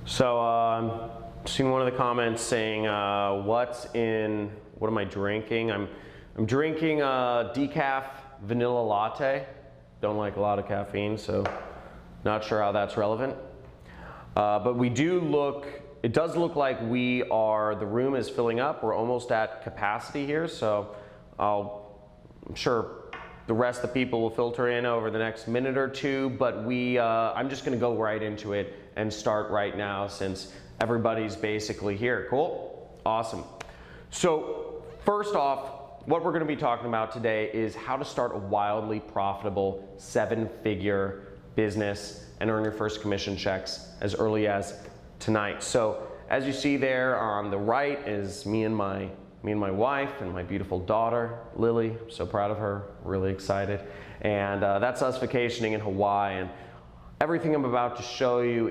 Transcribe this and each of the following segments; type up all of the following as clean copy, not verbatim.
So seen one of the comments saying, what am I drinking? I'm drinking a decaf vanilla latte. Don't like a lot of caffeine, so not sure how that's relevant. But it does look like the room is filling up. We're almost at capacity here, so I'm sure the rest of the people will filter in over the next minute or two, but I'm just gonna go right into it and start right now since everybody's basically here. Cool? Awesome. So first off, what we're gonna be talking about today is how to start a wildly profitable 7-figure business and earn your first commission checks as early as tonight. So as you see there on the right is me and my wife and my beautiful daughter, Lily. I'm so proud of her, really excited. And that's us vacationing in Hawaii. And everything I'm about to show you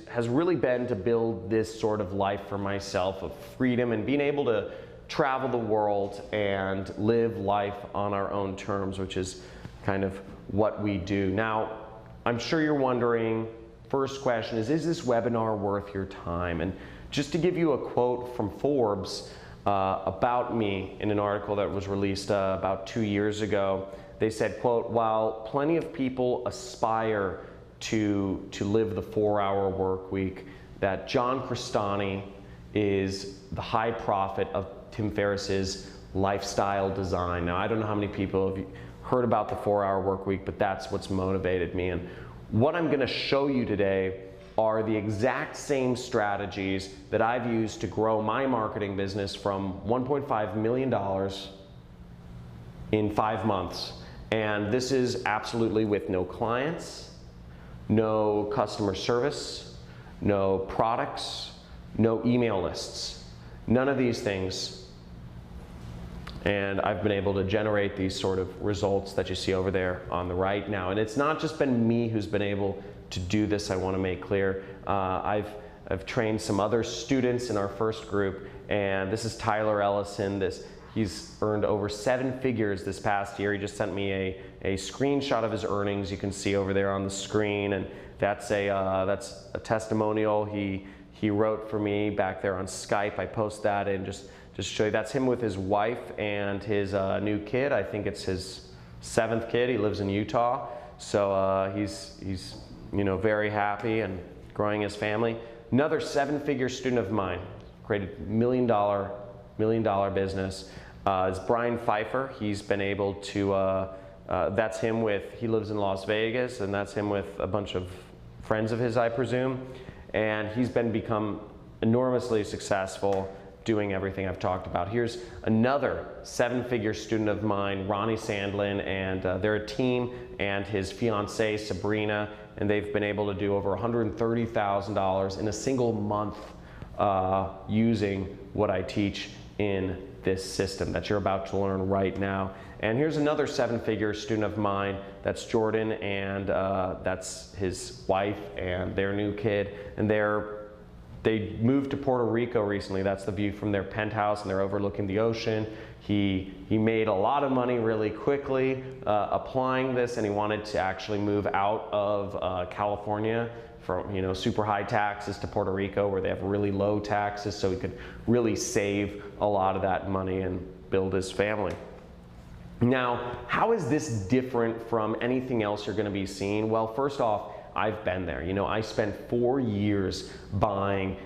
has really been to build this sort of life for myself of freedom and being able to travel the world and live life on our own terms, which is kind of what we do. Now, I'm sure you're wondering, first question is this webinar worth your time? And just to give you a quote from Forbes, about me in an article that was released about 2 years ago. They said, quote, while plenty of people aspire to live the 4-hour work week, that John Crestani is the high prophet of Tim Ferriss's lifestyle design. Now, I don't know how many people have heard about the 4-hour work week, but that's what's motivated me. And what I'm gonna show you today are the exact same strategies that I've used to grow my marketing business from $1.5 million in 5 months. And this is absolutely with no clients, no customer service, no products, no email lists, none of these things. And I've been able to generate these sort of results that you see over there on the right now. And it's not just been me who's been able to do this, I want to make clear. I've trained some other students in our first group, and this is Tyler Ellison. He's earned over 7 figures this past year. He just sent me a screenshot of his earnings. You can see over there on the screen, and that's a testimonial he wrote for me back there on Skype. I post that and just show you. That's him with his wife and his new kid. I think it's his 7th kid. He lives in Utah, so he's very happy and growing his family. Another 7-figure student of mine, created $1 million business, is Brian Pfeiffer. He's been able to, that's him he lives in Las Vegas, and that's him with a bunch of friends of his, I presume. And he's become enormously successful doing everything I've talked about. Here's another 7-figure student of mine, Ronnie Sandlin, and they're a team, and his fiancee, Sabrina, and they've been able to do over $130,000 in a single month using what I teach in this system that you're about to learn right now. And here's another 7-figure student of mine, that's Jordan, and that's his wife and their new kid, and they moved to Puerto Rico recently. That's the view from their penthouse, and they're overlooking the ocean. He made a lot of money really quickly applying this, and he wanted to actually move out of California from super high taxes to Puerto Rico where they have really low taxes, so he could really save a lot of that money and build his family. Now, how is this different from anything else you're going to be seeing? Well, first off, I've been there. I spent 4 years buying,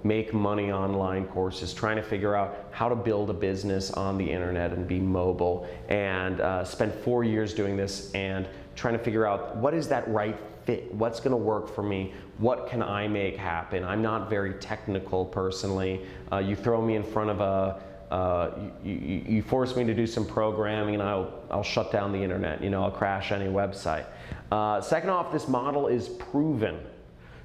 make money online courses, trying to figure out how to build a business on the internet and be mobile, and spent 4 years doing this and trying to figure out what is that right fit, what's going to work for me, what can I make happen. I'm not very technical personally. You throw me in front of you force me to do some programming and I'll shut down the internet, I'll crash any website. Second off, this model is proven.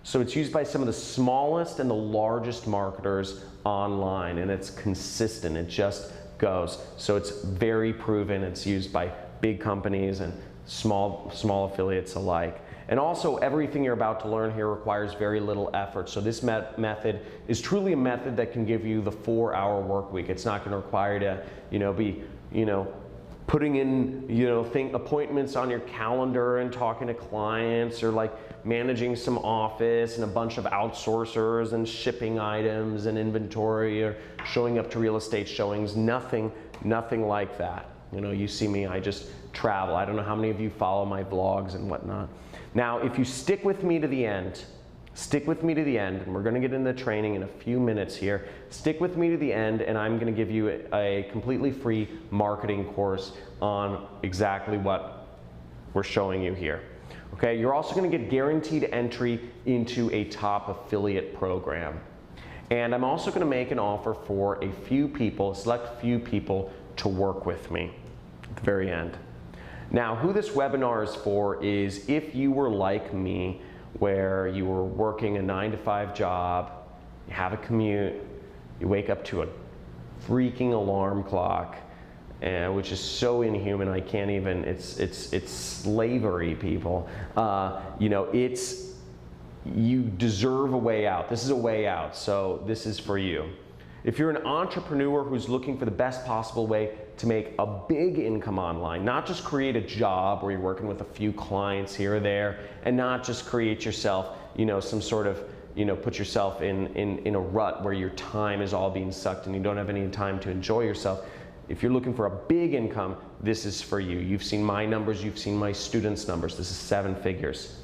So it's used by some of the smallest and the largest marketers online, and it's consistent, it just goes. So it's very proven, it's used by big companies and small affiliates alike. And also, everything you're about to learn here requires very little effort. So this method is truly a method that can give you the 4-hour work week. It's not going to require you to, be, putting in, appointments on your calendar and talking to clients, or like managing some office and a bunch of outsourcers and shipping items and inventory, or showing up to real estate showings. Nothing like that. You see me, I just travel. I don't know how many of you follow my vlogs and whatnot. Now, if you stick with me to the end, and we're going to get into training in a few minutes here. Stick with me to the end, and I'm going to give you a completely free marketing course on exactly what we're showing you here. Okay, you're also going to get guaranteed entry into a top affiliate program. And I'm also going to make an offer for a select few people to work with me at the very end. Now, who this webinar is for is if you were like me, where you were working a 9-to-5 job, you have a commute, you wake up to a freaking alarm clock, which is so inhuman. I can't even. It's slavery, people. You deserve a way out. This is a way out. So this is for you. If you're an entrepreneur who's looking for the best possible way to make a big income online, not just create a job where you're working with a few clients here or there, and not just create yourself, some sort of, put yourself in a rut where your time is all being sucked and you don't have any time to enjoy yourself. If you're looking for a big income, this is for you. You've seen my numbers, you've seen my students' numbers. This is 7 figures.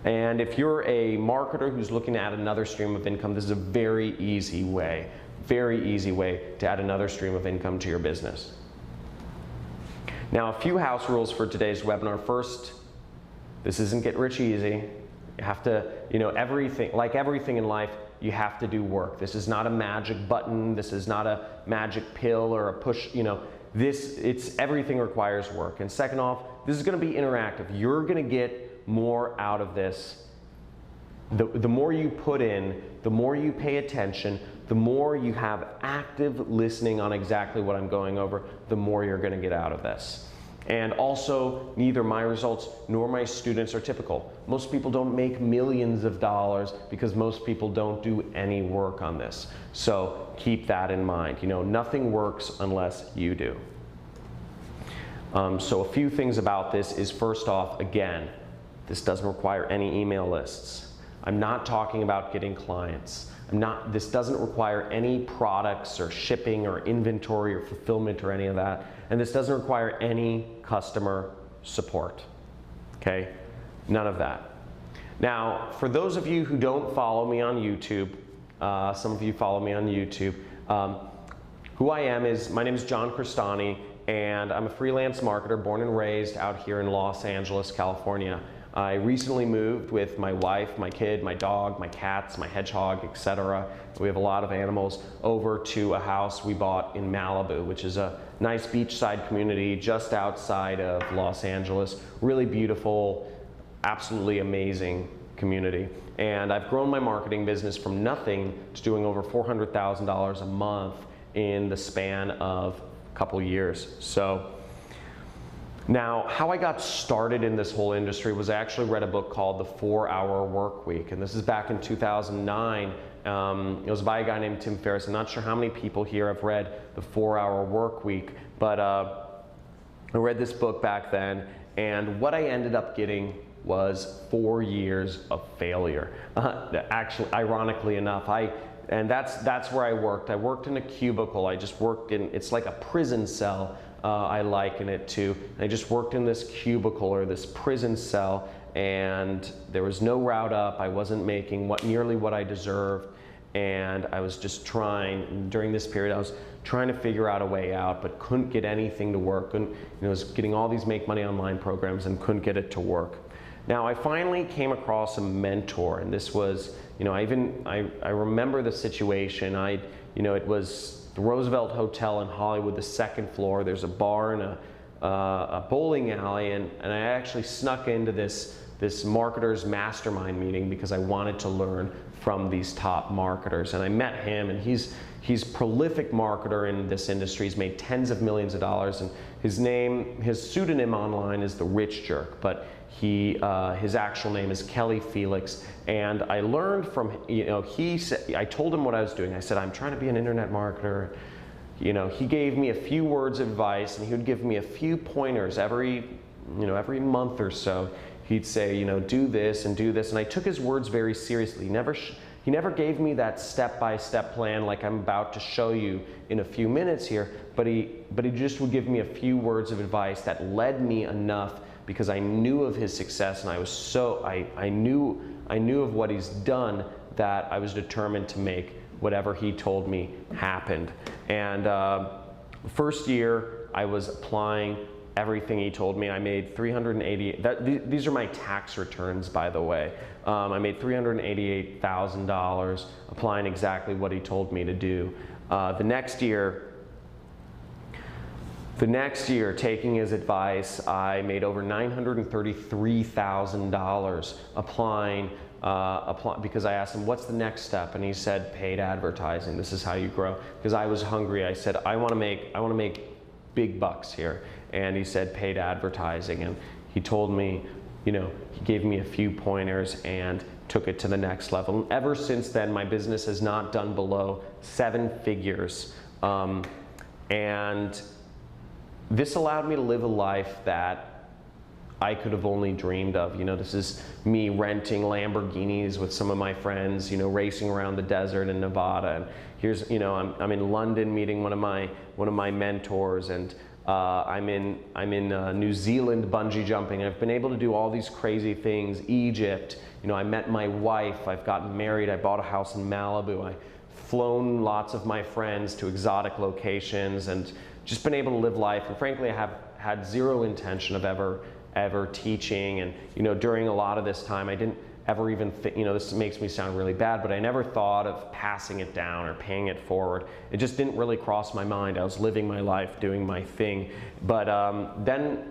And if you're a marketer who's looking to add another stream of income, this is a very easy way to add another stream of income to your business. Now, a few house rules for today's webinar. First, this isn't get rich easy. You have to, like everything in life, you have to do work. This is not a magic button. This is not a magic pill or a push, everything requires work. And second off, this is going to be interactive. You're going to get more out of this. The more you put in, the more you pay attention, the more you have active listening on exactly what I'm going over, the more you're going to get out of this. And also, neither my results nor my students are typical. Most people don't make millions of dollars because most people don't do any work on this. So keep that in mind. Nothing works unless you do. So a few things about this is, first off, again, this doesn't require any email lists. I'm not talking about getting clients. This doesn't require any products or shipping or inventory or fulfillment or any of that. And this doesn't require any customer support. Okay? None of that. Now, for those of you who don't follow me on YouTube, some of you follow me on YouTube, who I am is, my name is John Crestani, and I'm a freelance marketer born and raised out here in Los Angeles, California. I recently moved with my wife, my kid, my dog, my cats, my hedgehog, etc. We have a lot of animals over to a house we bought in Malibu, which is a nice beachside community just outside of Los Angeles. Really beautiful, absolutely amazing community. And I've grown my marketing business from nothing to doing over $400,000 a month in the span of a couple years. So now, how I got started in this whole industry was I actually read a book called The 4-Hour Workweek, and this is back in 2009. It was by a guy named Tim Ferriss. I'm not sure how many people here have read The 4-Hour Workweek, but I read this book back then, and what I ended up getting was 4 years of failure. Actually, ironically enough, and that's where I worked. I worked in a cubicle. I just worked in, it's like a prison cell. I liken it to. I just worked in this cubicle or this prison cell, and there was no route up. I wasn't making nearly what I deserved, and I was just trying, during this period, I was trying to figure out a way out, but couldn't get anything to work. And I was getting all these make money online programs and couldn't get it to work. Now, I finally came across a mentor, and this was, I remember the situation. It was the Roosevelt Hotel in Hollywood, the 2nd floor. There's a bar and a bowling alley, and I actually snuck into this marketers mastermind meeting because I wanted to learn from these top marketers. And I met him, and he's a prolific marketer in this industry. He's made tens of millions of dollars, and his pseudonym online is The Rich Jerk, but his actual name is Kelly Felix. And I learned from, I told him what I was doing. I said, I'm trying to be an internet marketer. he gave me a few words of advice, and he would give me a few pointers every month or so. He'd say, do this and do this, and I took his words very seriously. He never gave me that step-by-step plan like I'm about to show you in a few minutes here, but he just would give me a few words of advice that led me enough, because I knew of his success, and I knew of what he's done, that I was determined to make whatever he told me happened. And first year I was applying everything he told me. I made these are my tax returns, by the way. I made $388,000 applying exactly what he told me to do. The next year, taking his advice, I made over $933,000 applying, because I asked him, what's the next step? And he said, paid advertising. This is how you grow. Because I was hungry. I said, I want to make big bucks here. And he said, paid advertising. And he told me, he gave me a few pointers and took it to the next level. And ever since then, my business has not done below 7 figures. And this allowed me to live a life that I could have only dreamed of. This is me renting Lamborghinis with some of my friends, racing around the desert in Nevada. And here's, I'm in London meeting one of my mentors, and I'm in New Zealand bungee jumping. I've been able to do all these crazy things. Egypt, I met my wife. I've gotten married. I bought a house in Malibu. I've flown lots of my friends to exotic locations, and just been able to live life. And frankly, I have had zero intention of ever teaching. And during a lot of this time, I didn't ever even think, this makes me sound really bad, but I never thought of passing it down or paying it forward. It just didn't really cross my mind. I was living my life, doing my thing. But then,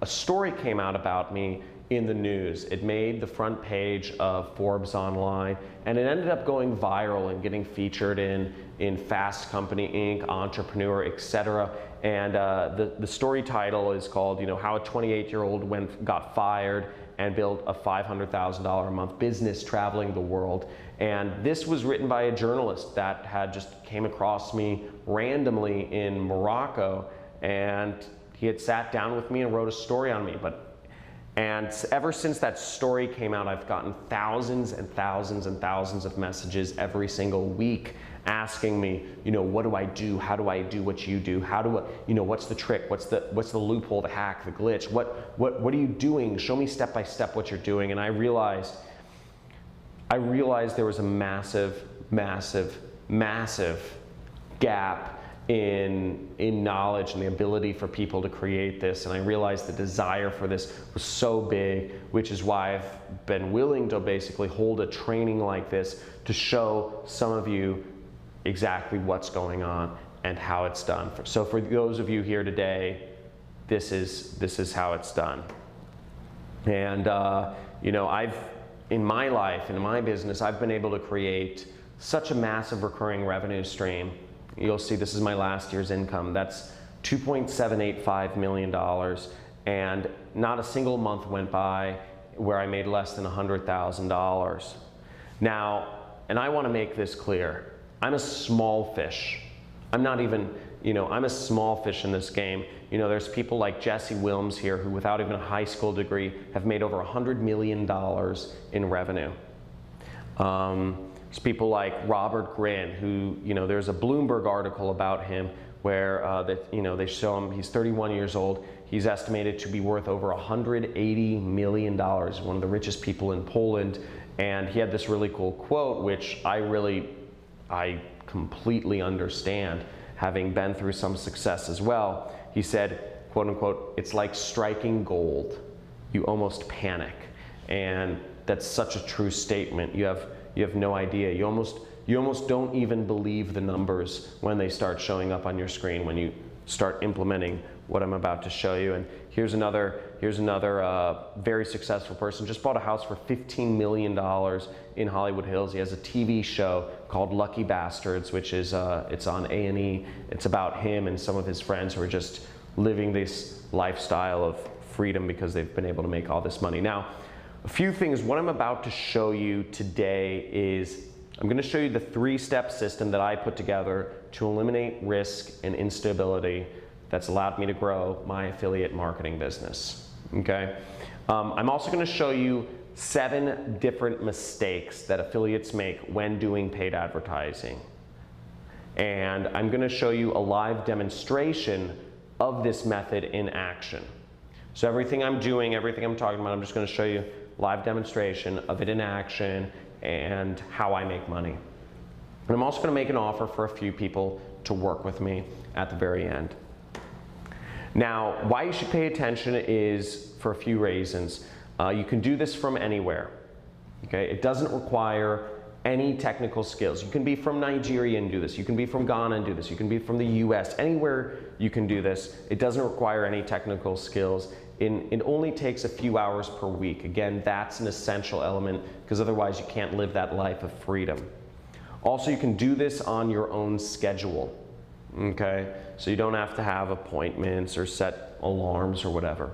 a story came out about me in the news. It made the front page of Forbes Online, and it ended up going viral and getting featured in Fast Company Inc., Entrepreneur, etc. And the story title is called, How a 28-year-old got fired and built a $500,000 a month business traveling the world. And this was written by a journalist that had just came across me randomly in Morocco, and he had sat down with me and wrote a story on me. And ever since that story came out, I've gotten thousands and thousands and thousands of messages every single week asking me, what do I do? How do I do what you do? How do I, what's the trick? What's the loophole, the hack, the glitch? What are you doing? Show me step by step what you're doing. And I realized there was a massive, massive, massive gap in knowledge and the ability for people to create this. And I realized the desire for this was so big, which is why I've been willing to basically hold a training like this to show some of you exactly what's going on and how it's done. So for those of you here today, this is how it's done. And I've, in my life, in my business, I've been able to create such a massive recurring revenue stream. You'll see this is my last year's income. That's $2.785 million, and not a single month went by where I made less than $100,000. Now, and I want to make this clear, I'm a small fish. I'm not even, I'm a small fish in this game. There's people like Jesse Wilms here who, without even a high school degree, have made over $100 million in revenue. There's people like Robert Grin, who, there's a Bloomberg article about him where they show him, he's 31 years old. He's estimated to be worth over $180 million, one of the richest people in Poland. And he had this really cool quote, which I completely understand, having been through some success as well. He said, quote unquote, "It's like striking gold. You almost panic." And that's such a true statement. You have no idea. You almost don't even believe the numbers when they start showing up on your screen, when you start implementing what I'm about to show you. And here's another very successful person. Just bought a house for $15 million in Hollywood Hills. He has a TV show called Lucky Bastards, which is it's on A&E. It's about him and some of his friends who are just living this lifestyle of freedom because they've been able to make all this money. Now, a few things. What I'm about to show you today is I'm going to show you the 3-step system that I put together to eliminate risk and instability that's allowed me to grow my affiliate marketing business. Okay? I'm also going to show you 7 different mistakes that affiliates make when doing paid advertising. And I'm going to show you a live demonstration of this method in action. So everything I'm doing, everything I'm talking about, I'm just going to show you live demonstration of it in action and how I make money. And I'm also going to make an offer for a few people to work with me at the very end. Now, why you should pay attention is for a few reasons. You can do this from anywhere. Okay? It doesn't require any technical skills. You can be from Nigeria and do this. You can be from Ghana and do this. You can be from the US. Anywhere you can do this. It doesn't require any technical skills. It only takes a few hours per week. Again, that's an essential element because otherwise you can't live that life of freedom. Also, you can do this on your own schedule. Okay? So you don't have to have appointments or set alarms or whatever.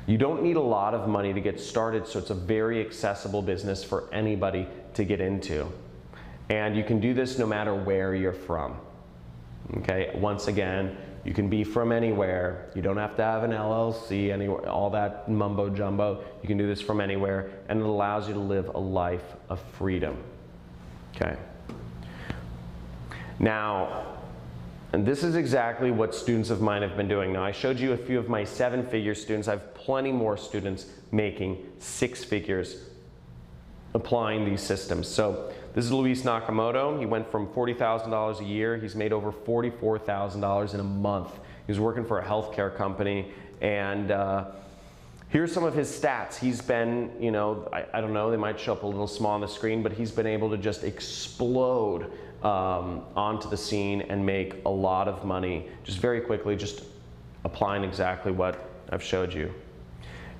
You don't need a lot of money to get started, so it's a very accessible business for anybody to get into. And you can do this no matter where you're from. Okay, once again, you can be from anywhere. You don't have to have an LLC, anywhere, all that mumbo jumbo. You can do this from anywhere, and it allows you to live a life of freedom. Okay. Now, and this is exactly what students of mine have been doing. Now, I showed you a few of my 7-figure students. I have plenty more students making 6 figures applying these systems. So this is Luis Nakamoto. He went from $40,000 a year. He's made over $44,000 in a month. He was working for a healthcare company, and here's some of his stats. He's been, you know, I don't know, they might show up a little small on the screen, but he's been able to just explode onto the scene and make a lot of money just very quickly, just applying exactly what I've showed you.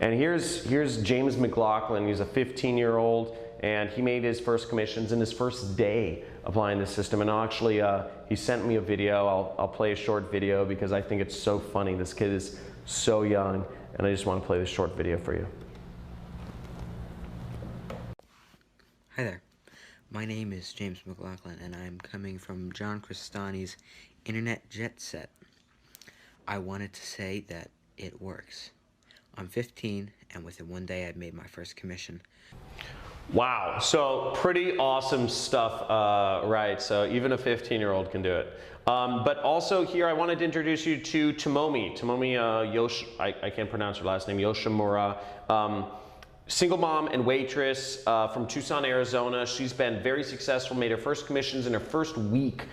And here's James McLaughlin. He's a 15-year-old, and he made his first commissions in his first day applying the system. And actually, he sent me a video. I'll play a short video because I think it's so funny. This kid is so young, and I just want to play this short video for you. Hi there. My name is James McLaughlin, and I'm coming from John Crestani's Internet Jet Set. I wanted to say that it works. I'm 15, and within one day I've made my first commission. Wow, so pretty awesome stuff, right? So even a 15-year-old can do it. But also here I wanted to introduce you to Tomomi. Tomomi I can't pronounce her last name, Yoshimura. Single mom and waitress from Tucson, Arizona. She's been very successful, made her first commissions in her first week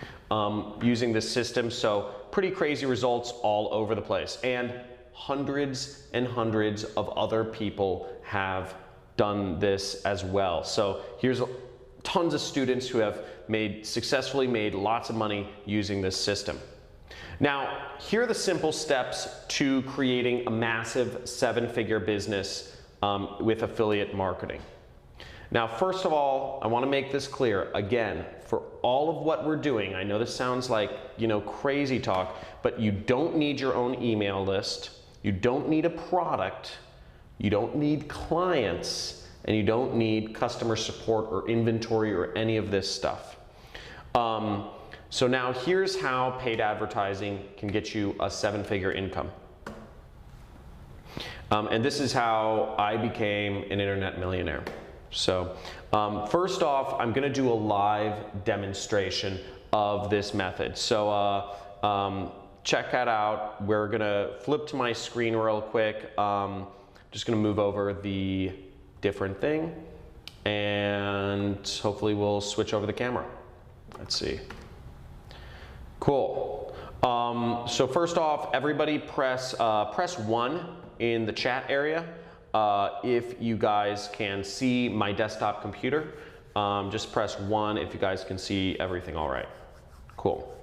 using this system. So pretty crazy results all over the place. And hundreds and hundreds of other people have done this as well. So here's tons of students who have successfully made lots of money using this system. Now, here are the simple steps to creating a massive 7-figure business with affiliate marketing. Now, first of all, I want to make this clear. Again, for all of what we're doing, I know this sounds like, you know, crazy talk, but you don't need your own email list. You don't need a product. You don't need clients, and you don't need customer support or inventory or any of this stuff. So now here's how paid advertising can get you a 7-figure income. And this is how I became an internet millionaire. So first off, I'm gonna do a live demonstration of this method. So check that out. We're gonna flip to my screen real quick. Just gonna move over the different thing, and hopefully we'll switch over the camera. Let's see. Cool. So first off, everybody press 1 in the chat area if you guys can see my desktop computer. Just press 1 if you guys can see everything all right. Cool.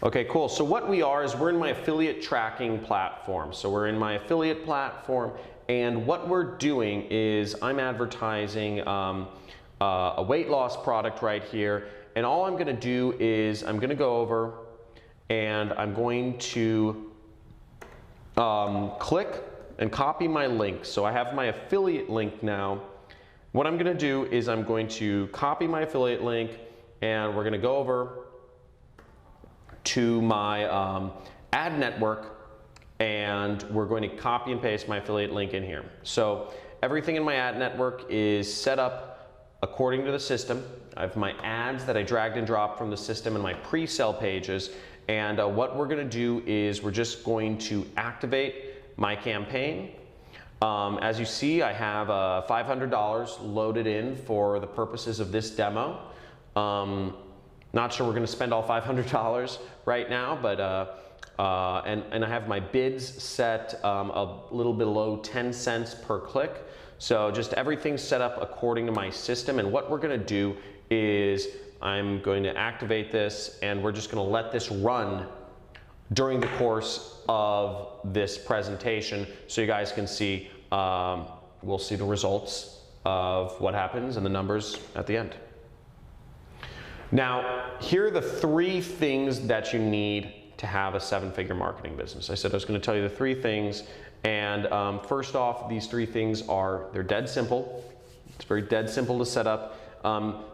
Okay, cool. So what we are is we're in my affiliate tracking platform. So we're in my affiliate platform, and what we're doing is I'm advertising a weight loss product right here, and all I'm going to do is I'm going to go over and I'm going to click and copy my link. So I have my affiliate link now, What I'm going to do is I'm going to copy my affiliate link, and we're going to go over to my ad network, and we're going to copy and paste my affiliate link in here. So everything in my ad network is set up according to the system. I have my ads that I dragged and dropped from the system and my pre-sale pages. And what we're going to do is we're just going to activate my campaign. As you see, I have $500 loaded in for the purposes of this demo. Not sure we're going to spend all $500 right now, but and I have my bids set a little below 10 cents per click. So just everything's set up according to my system. And what we're going to do is I'm going to activate this, and we're just going to let this run during the course of this presentation so you guys can see, we'll see the results of what happens and the numbers at the end. Now, here are the 3 things that you need to have a 7-figure marketing business. I said I was going to tell you the 3 things, and first off, these 3 things they're dead simple. It's very dead simple to set up.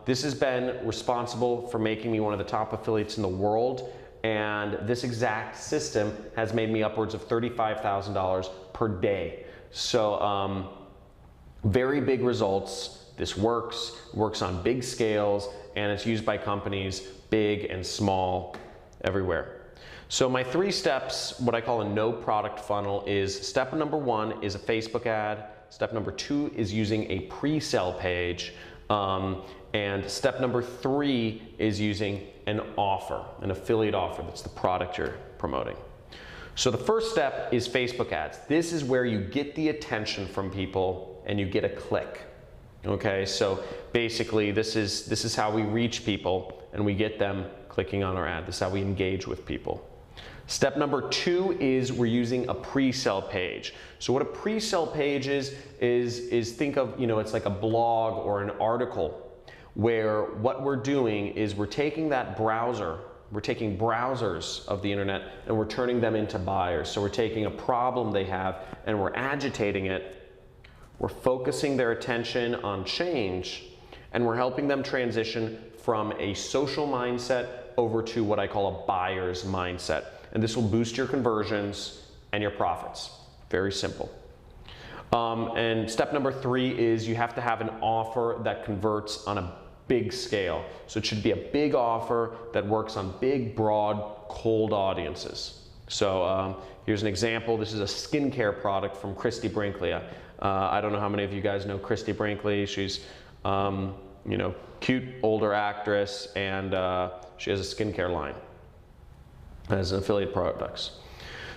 This has been responsible for making me one of the top affiliates in the world, and this exact system has made me upwards of $35,000 per day. So very big results. This works on big scales, and it's used by companies big and small everywhere. So my 3 steps, what I call a no product funnel, is step number 1 is a Facebook ad. Step number 2 is using a pre-sale page. And step number 3 is using an offer, an affiliate offer. That's the product you're promoting. So the first step is Facebook ads. This is where you get the attention from people and you get a click. Okay, so basically this is how we reach people and we get them clicking on our ad. This is how we engage with people. Step number 2 is we're using a pre-sale page. So what a pre-sale page is think of, it's like a blog or an article where what we're doing is we're taking that browser, we're taking browsers of the internet and we're turning them into buyers. So we're taking a problem they have and we're agitating it. We're focusing their attention on change, and we're helping them transition from a social mindset over to what I call a buyer's mindset. And this will boost your conversions and your profits. Very simple. And step number 3 is you have to have an offer that converts on a big scale. So it should be a big offer that works on big, broad, cold audiences. So here's an example. This is a skincare product from Christy Brinkley. I don't know how many of you guys know Christy Brinkley. She's cute older actress, and she has a skincare line as affiliate products.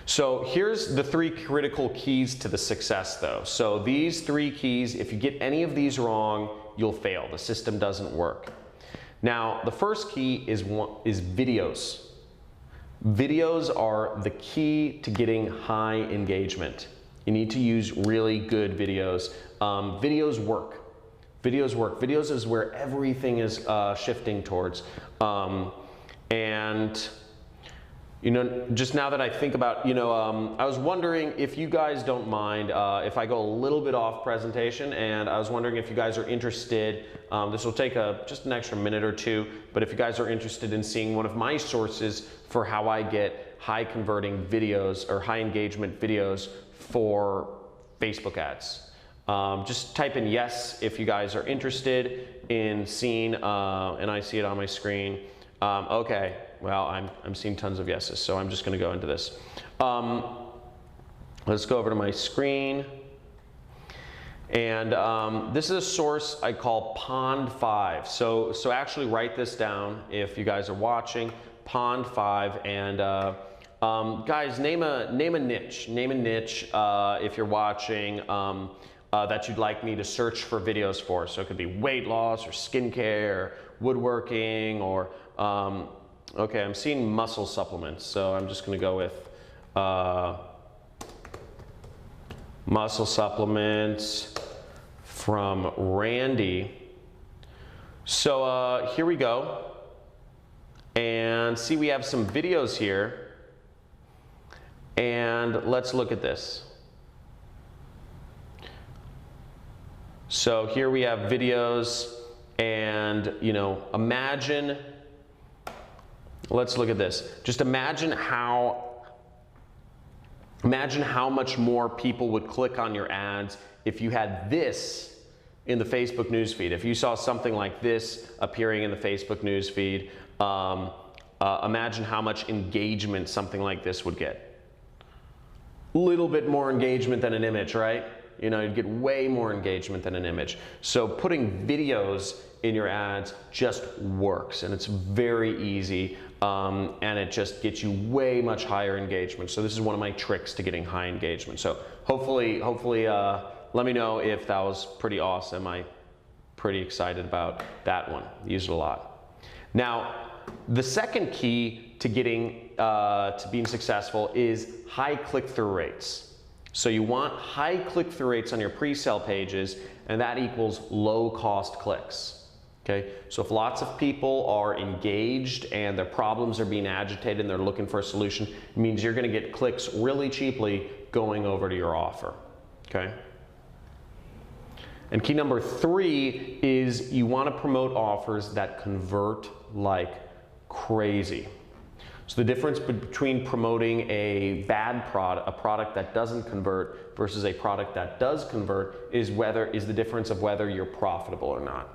So here's the 3 critical keys to the success though. So these 3 keys, if you get any of these wrong, you'll fail. The system doesn't work. Now, the first key is videos. Videos are the key to getting high engagement. You need to use really good videos. Videos work. Videos work. Videos is where everything is shifting towards. And just now that I think about, I was wondering if you guys don't mind if I go a little bit off presentation, and I was wondering if you guys are interested. This will take just an extra minute or 2, but if you guys are interested in seeing one of my sources for how I get high converting videos or high engagement videos for Facebook ads. Just type in yes if you guys are interested in seeing, and I see it on my screen. Okay, well, I'm seeing tons of yeses, so I'm just going to go into this. Let's go over to my screen. And this is a source I call Pond 5. So actually write this down if you guys are watching. Pond 5, and guys, name a niche. Name a niche if you're watching that you'd like me to search for videos for. So it could be weight loss or skincare or woodworking or okay, I'm seeing muscle supplements, so I'm just going to go with muscle supplements from Randy. So here we go. And see, we have some videos here. And let's look at this. So here we have videos, and imagine, let's look at this. Just imagine how much more people would click on your ads if you had this in the Facebook newsfeed. If you saw something like this appearing in the Facebook newsfeed, imagine how much engagement something like this would get. A little bit more engagement than an image, right? You'd get way more engagement than an image. So putting videos in your ads just works, and it's very easy, and it just gets you way much higher engagement. So this is one of my tricks to getting high engagement. So hopefully, let me know if that was pretty awesome. I'm pretty excited about that one. Use it a lot. Now, the second key to getting to being successful is high click-through rates. So you want high click-through rates on your pre-sale pages, and that equals low-cost clicks. Okay, so if lots of people are engaged and their problems are being agitated and they're looking for a solution, it means you're going to get clicks really cheaply going over to your offer. Okay. And key number 3 is you want to promote offers that convert like crazy. So the difference between promoting a bad product, a product that doesn't convert, versus a product that does convert is the difference of whether you're profitable or not.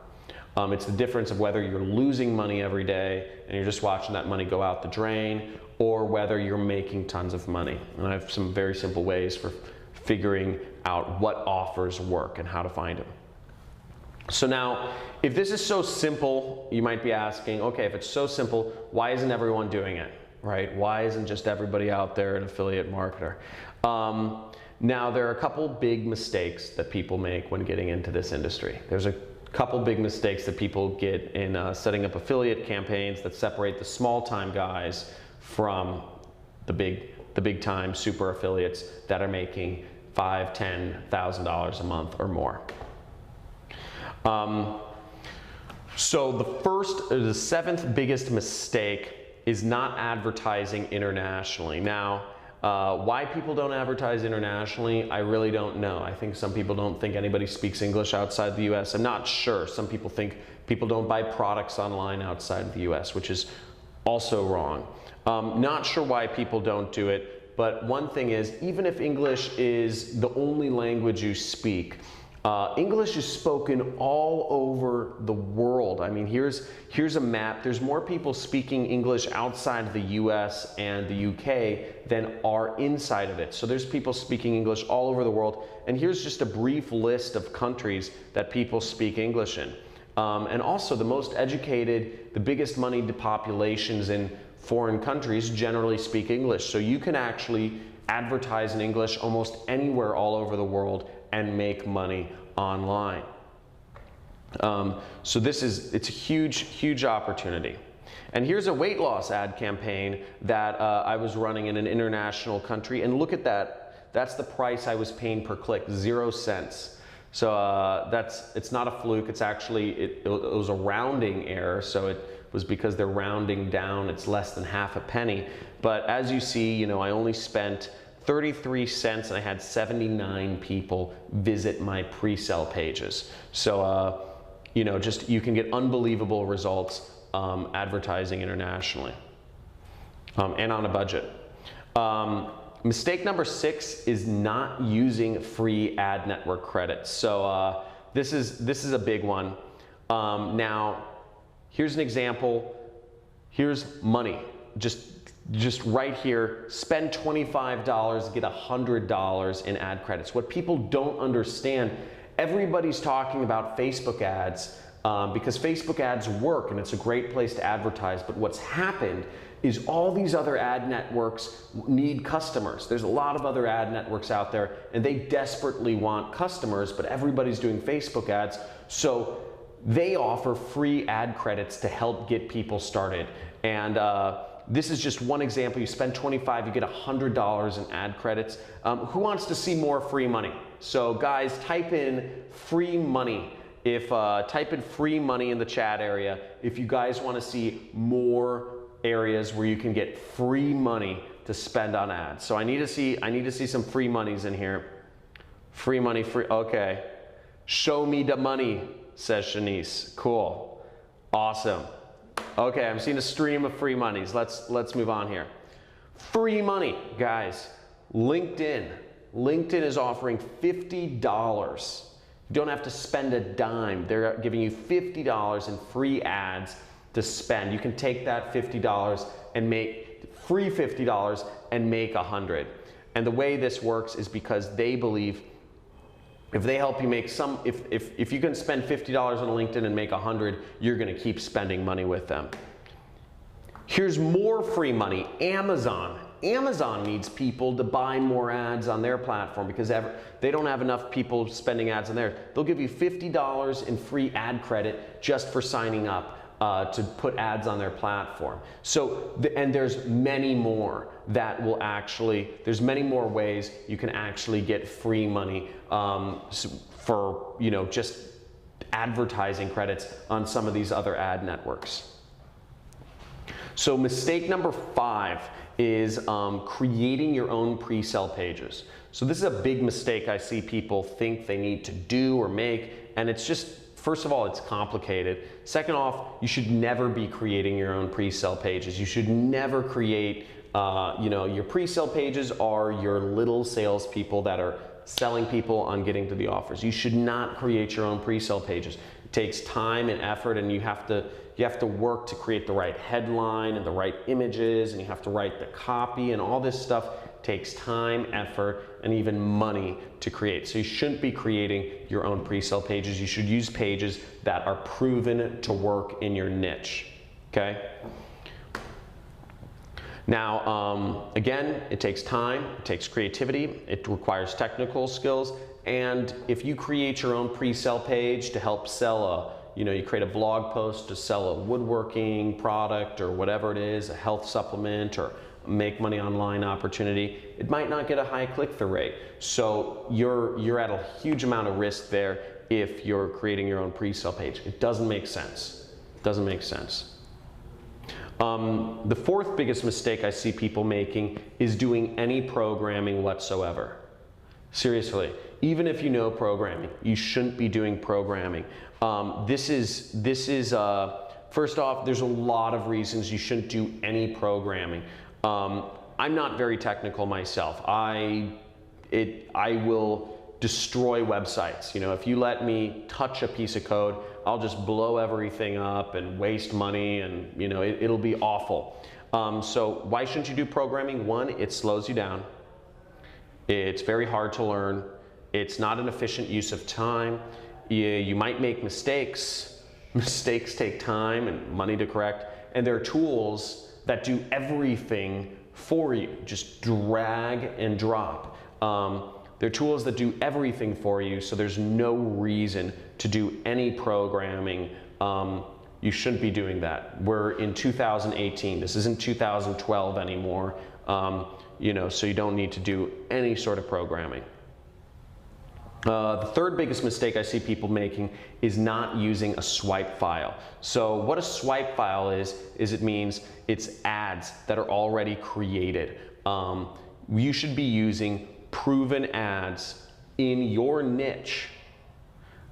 It's the difference of whether you're losing money every day and you're just watching that money go out the drain, or whether you're making tons of money. And I have some very simple ways for figuring out what offers work and how to find them. So now, if this is so simple, you might be asking, okay, if it's so simple, why isn't everyone doing it, right? Why isn't just everybody out there an affiliate marketer? Now, there are a couple big mistakes that people make when getting into this industry. There's a couple big mistakes that people get in setting up affiliate campaigns that separate the small-time guys from the big time super affiliates that are making $5,000, $10,000 a month or more. So the seventh biggest mistake is not advertising internationally. Now, why people don't advertise internationally, I really don't know. I think some people don't think anybody speaks English outside the US. I'm not sure. Some people think people don't buy products online outside of the US, which is also wrong. Not sure why people don't do it, but one thing is, even if English is the only language you speak, English is spoken all over the world. I mean, here's a map. There's more people speaking English outside of the US and the UK than are inside of it. So there's people speaking English all over the world. And here's just a brief list of countries that people speak English in. And also the most educated, the biggest moneyed populations in foreign countries generally speak English. So you can actually advertise in English almost anywhere all over the world and make money online. So it's a huge opportunity. And here's a weight loss ad campaign that I was running in an international country, and look at that. That's the price I was paying per click, 0 cents. So it's not a fluke. It's actually, it was a rounding error. So it was because they're rounding down. It's less than half a penny. But as you see, I only spent 33 cents and I had 79 people visit my pre-sale pages. So, you can get unbelievable results advertising internationally and on a budget. Mistake number 6 is not using free ad network credits. So this is a big one. Now, here's an example. Here's money. Just right here, spend $25, get $100 in ad credits. What people don't understand, everybody's talking about Facebook ads because Facebook ads work and it's a great place to advertise. But what's happened is all these other ad networks need customers. There's a lot of other ad networks out there and they desperately want customers, but everybody's doing Facebook ads. So they offer free ad credits to help get people started. And this is just one example. You spend $25, you get $100 in ad credits. Who wants to see more free money? So guys, type in free money. Type in free money in the chat area if you guys want to see more areas where you can get free money to spend on ads. So I need to see some free monies in here. Free money, okay. Show me the money, says Shanice. Cool. Awesome. Okay, I'm seeing a stream of free monies. Let's move on here. Free money, guys. LinkedIn. LinkedIn is offering $50. You don't have to spend a dime. They're giving you $50 in free ads to spend. You can take that $50 and make free $50 and make $100. And the way this works is because they believe if they help you make some, if you can spend $50 on LinkedIn and make $100, you're gonna keep spending money with them. Here's more free money, Amazon. Amazon needs people to buy more ads on their platform because they don't have enough people spending ads on there. They'll give you $50 in free ad credit just for signing up to put ads on their platform. So, and there's many more that will actually, there's many more ways you can actually get free money for, you know, just advertising credits on some of these other ad networks. So mistake number 5 is creating your own pre-sale pages. So this is a big mistake I see people think they need to do or make, and it's just, first of all, it's complicated. Second off, you should never be creating your own pre-sale pages. You should never create, you know, your pre-sale pages are your little salespeople that are selling people on getting to the offers. You should not create your own pre-sale pages. It takes time and effort, and you have to work to create the right headline and the right images, and you have to write the copy, and all this stuff takes time, effort, and even money to create. So you shouldn't be creating your own pre-sale pages. You should use pages that are proven to work in your niche, okay? Now, again, it takes time, it takes creativity, it requires technical skills, and if you create your own pre-sale page to help sell you create a blog post to sell a woodworking product or whatever it is, a health supplement or make money online opportunity, it might not get a high click-through rate. So you're at a huge amount of risk there if you're creating your own pre-sale page. It doesn't make sense. It doesn't make sense. The 4th biggest mistake I see people making is doing any programming whatsoever. Seriously, even if you know programming, you shouldn't be doing programming. This is first off, there's a lot of reasons you shouldn't do any programming. I'm not very technical myself. I will destroy websites. You know, if you let me touch a piece of code, I'll just blow everything up and waste money, and you know, it'll be awful. So why shouldn't you do programming? One, it slows you down. It's very hard to learn. It's not an efficient use of time. You might make mistakes. Mistakes take time and money to correct. And there are tools that do everything for you. Just drag and drop. There are tools that do everything for you, so there's no reason to do any programming. You shouldn't be doing that. We're in 2018. This isn't 2012 anymore. You know, so you don't need to do any sort of programming. The 3rd biggest mistake I see people making is not using a swipe file. So what a swipe file is it means it's ads that are already created. You should be using proven ads in your niche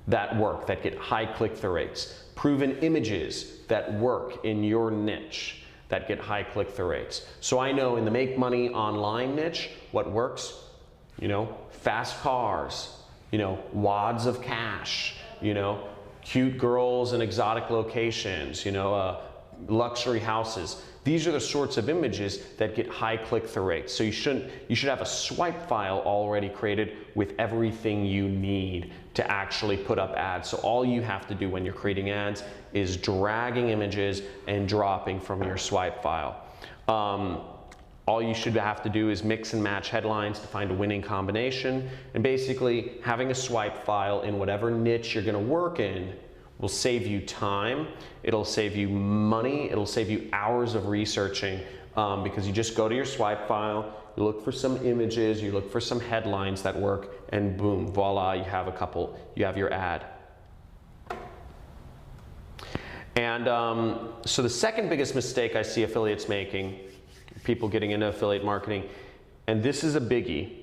that work, that get high click-through rates. Proven images that work in your niche that get high click-through rates. So I know in the make money online niche, what works, you know, fast cars, you know, wads of cash, you know, cute girls in exotic locations, you know, luxury houses. These are the sorts of images that get high click-through rates. So you should have a swipe file already created with everything you need to actually put up ads. So all you have to do when you're creating ads is dragging images and dropping from your swipe file. All you should have to do is mix and match headlines to find a winning combination, and basically having a swipe file in whatever niche you're going to work in will save you time, it'll save you money, it'll save you hours of researching, because you just go to your swipe file, you look for some images, you look for some headlines that work, and boom, voila, you have your ad. And so the 2nd biggest mistake I see affiliates making, people getting into affiliate marketing, and this is a biggie,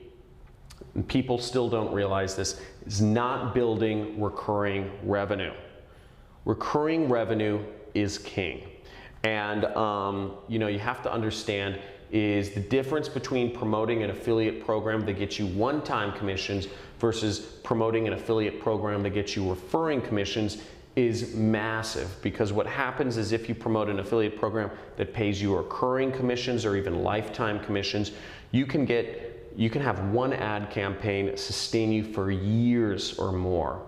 and people still don't realize this, is not building recurring revenue. Recurring revenue is king. And you have to understand is the difference between promoting an affiliate program that gets you one-time commissions versus promoting an affiliate program that gets you referring commissions is massive, because what happens is if you promote an affiliate program that pays you recurring commissions or even lifetime commissions, you can have one ad campaign sustain you for years or more.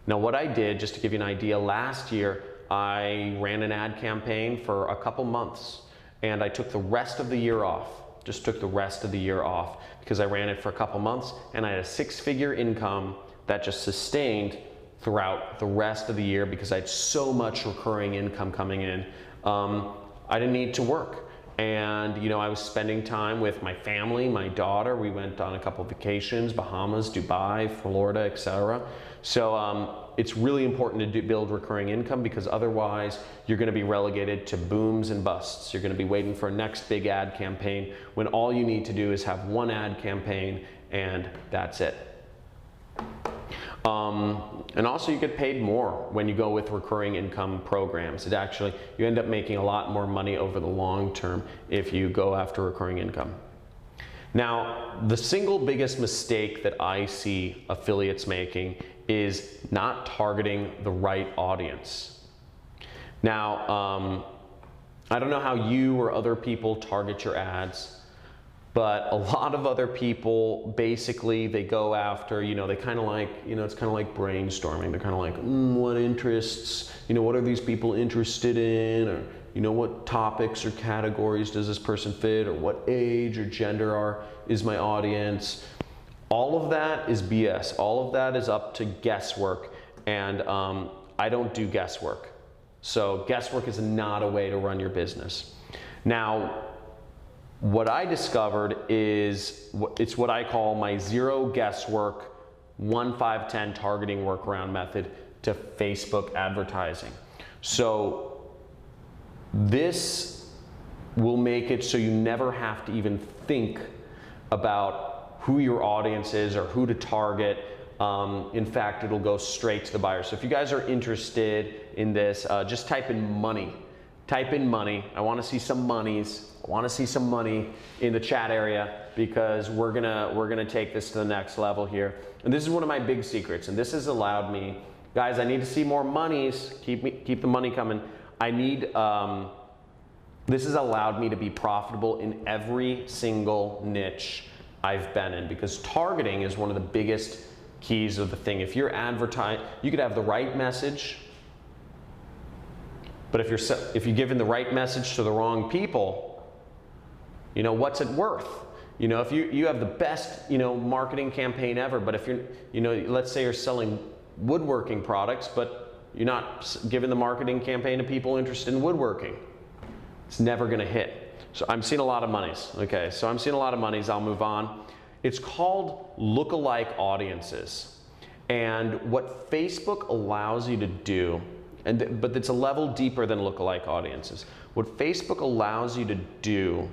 Now what I did, just to give you an idea, last year I ran an ad campaign for a couple months and I took the rest of the year off. Just took the rest of the year off because I ran it for a couple months and I had a 6-figure income that just sustained throughout the rest of the year because I had so much recurring income coming in. I didn't need to work. And I was spending time with my family, my daughter. We went on a couple of vacations, Bahamas, Dubai, Florida, etc. So it's really important to build recurring income, because otherwise you're going to be relegated to booms and busts. You're going to be waiting for a next big ad campaign when all you need to do is have one ad campaign and that's it. And also you get paid more when you go with recurring income programs. You end up making a lot more money over the long term if you go after recurring income. Now, the single biggest mistake that I see affiliates making is not targeting the right audience. Now, I don't know how you or other people target your ads, but a lot of other people, basically, they go after, they kind of like, it's kind of like brainstorming. They're kind of like, what interests, what are these people interested in? Or, what topics or categories does this person fit? Or what age or gender is my audience? All of that is BS. All of that is up to guesswork. And I don't do guesswork. So guesswork is not a way to run your business. Now, what I discovered is, it's what I call my 0 guesswork 1-5-10 targeting workaround method to Facebook advertising. So this will make it so you never have to even think about who your audience is or who to target. In fact, it'll go straight to the buyer. So if you guys are interested in this, just type in money. Type in money. I want to see some monies. I want to see some money in the chat area, because we're gonna take this to the next level here. And this is one of my big secrets, and this has allowed me, guys, I need to see more monies. Keep the money coming. This has allowed me to be profitable in every single niche I've been in, because targeting is one of the biggest keys of the thing. If you're advertising, you could have the right message, but if you're giving the right message to the wrong people, what's it worth? If you have the best, marketing campaign ever, but if you're, let's say you're selling woodworking products, but you're not giving the marketing campaign to people interested in woodworking, it's never going to hit. So I'm seeing a lot of monies. Okay, so I'm seeing a lot of monies. I'll move on. It's called lookalike audiences. And what Facebook allows you to do, but it's a level deeper than lookalike audiences. What Facebook allows you to do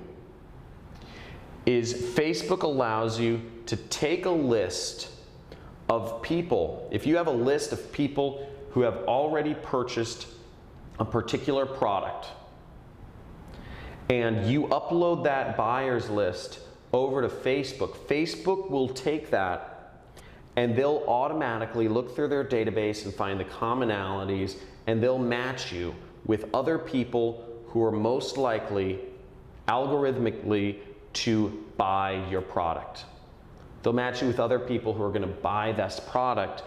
is Facebook allows you to take a list of people. If you have a list of people who have already purchased a particular product, and you upload that buyer's list over to Facebook, Facebook will take that and they'll automatically look through their database and find the commonalities, and they'll match you with other people who are most likely algorithmically to buy your product. They'll match you with other people who are going to buy this product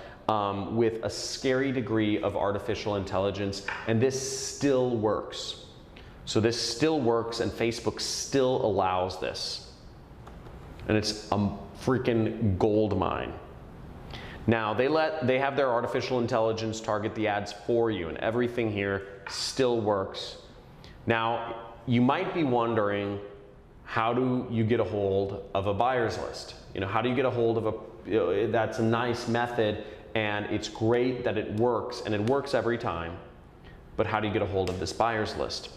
with a scary degree of artificial intelligence, and this still works. So this still works, and Facebook still allows this. And it's a freaking gold mine. Now, they have their artificial intelligence target the ads for you, and everything here still works. Now, you might be wondering, how do you get a hold of a buyer's list? How do you get a hold of that's a nice method, and it's great that it works, and it works every time. But how do you get a hold of this buyer's list?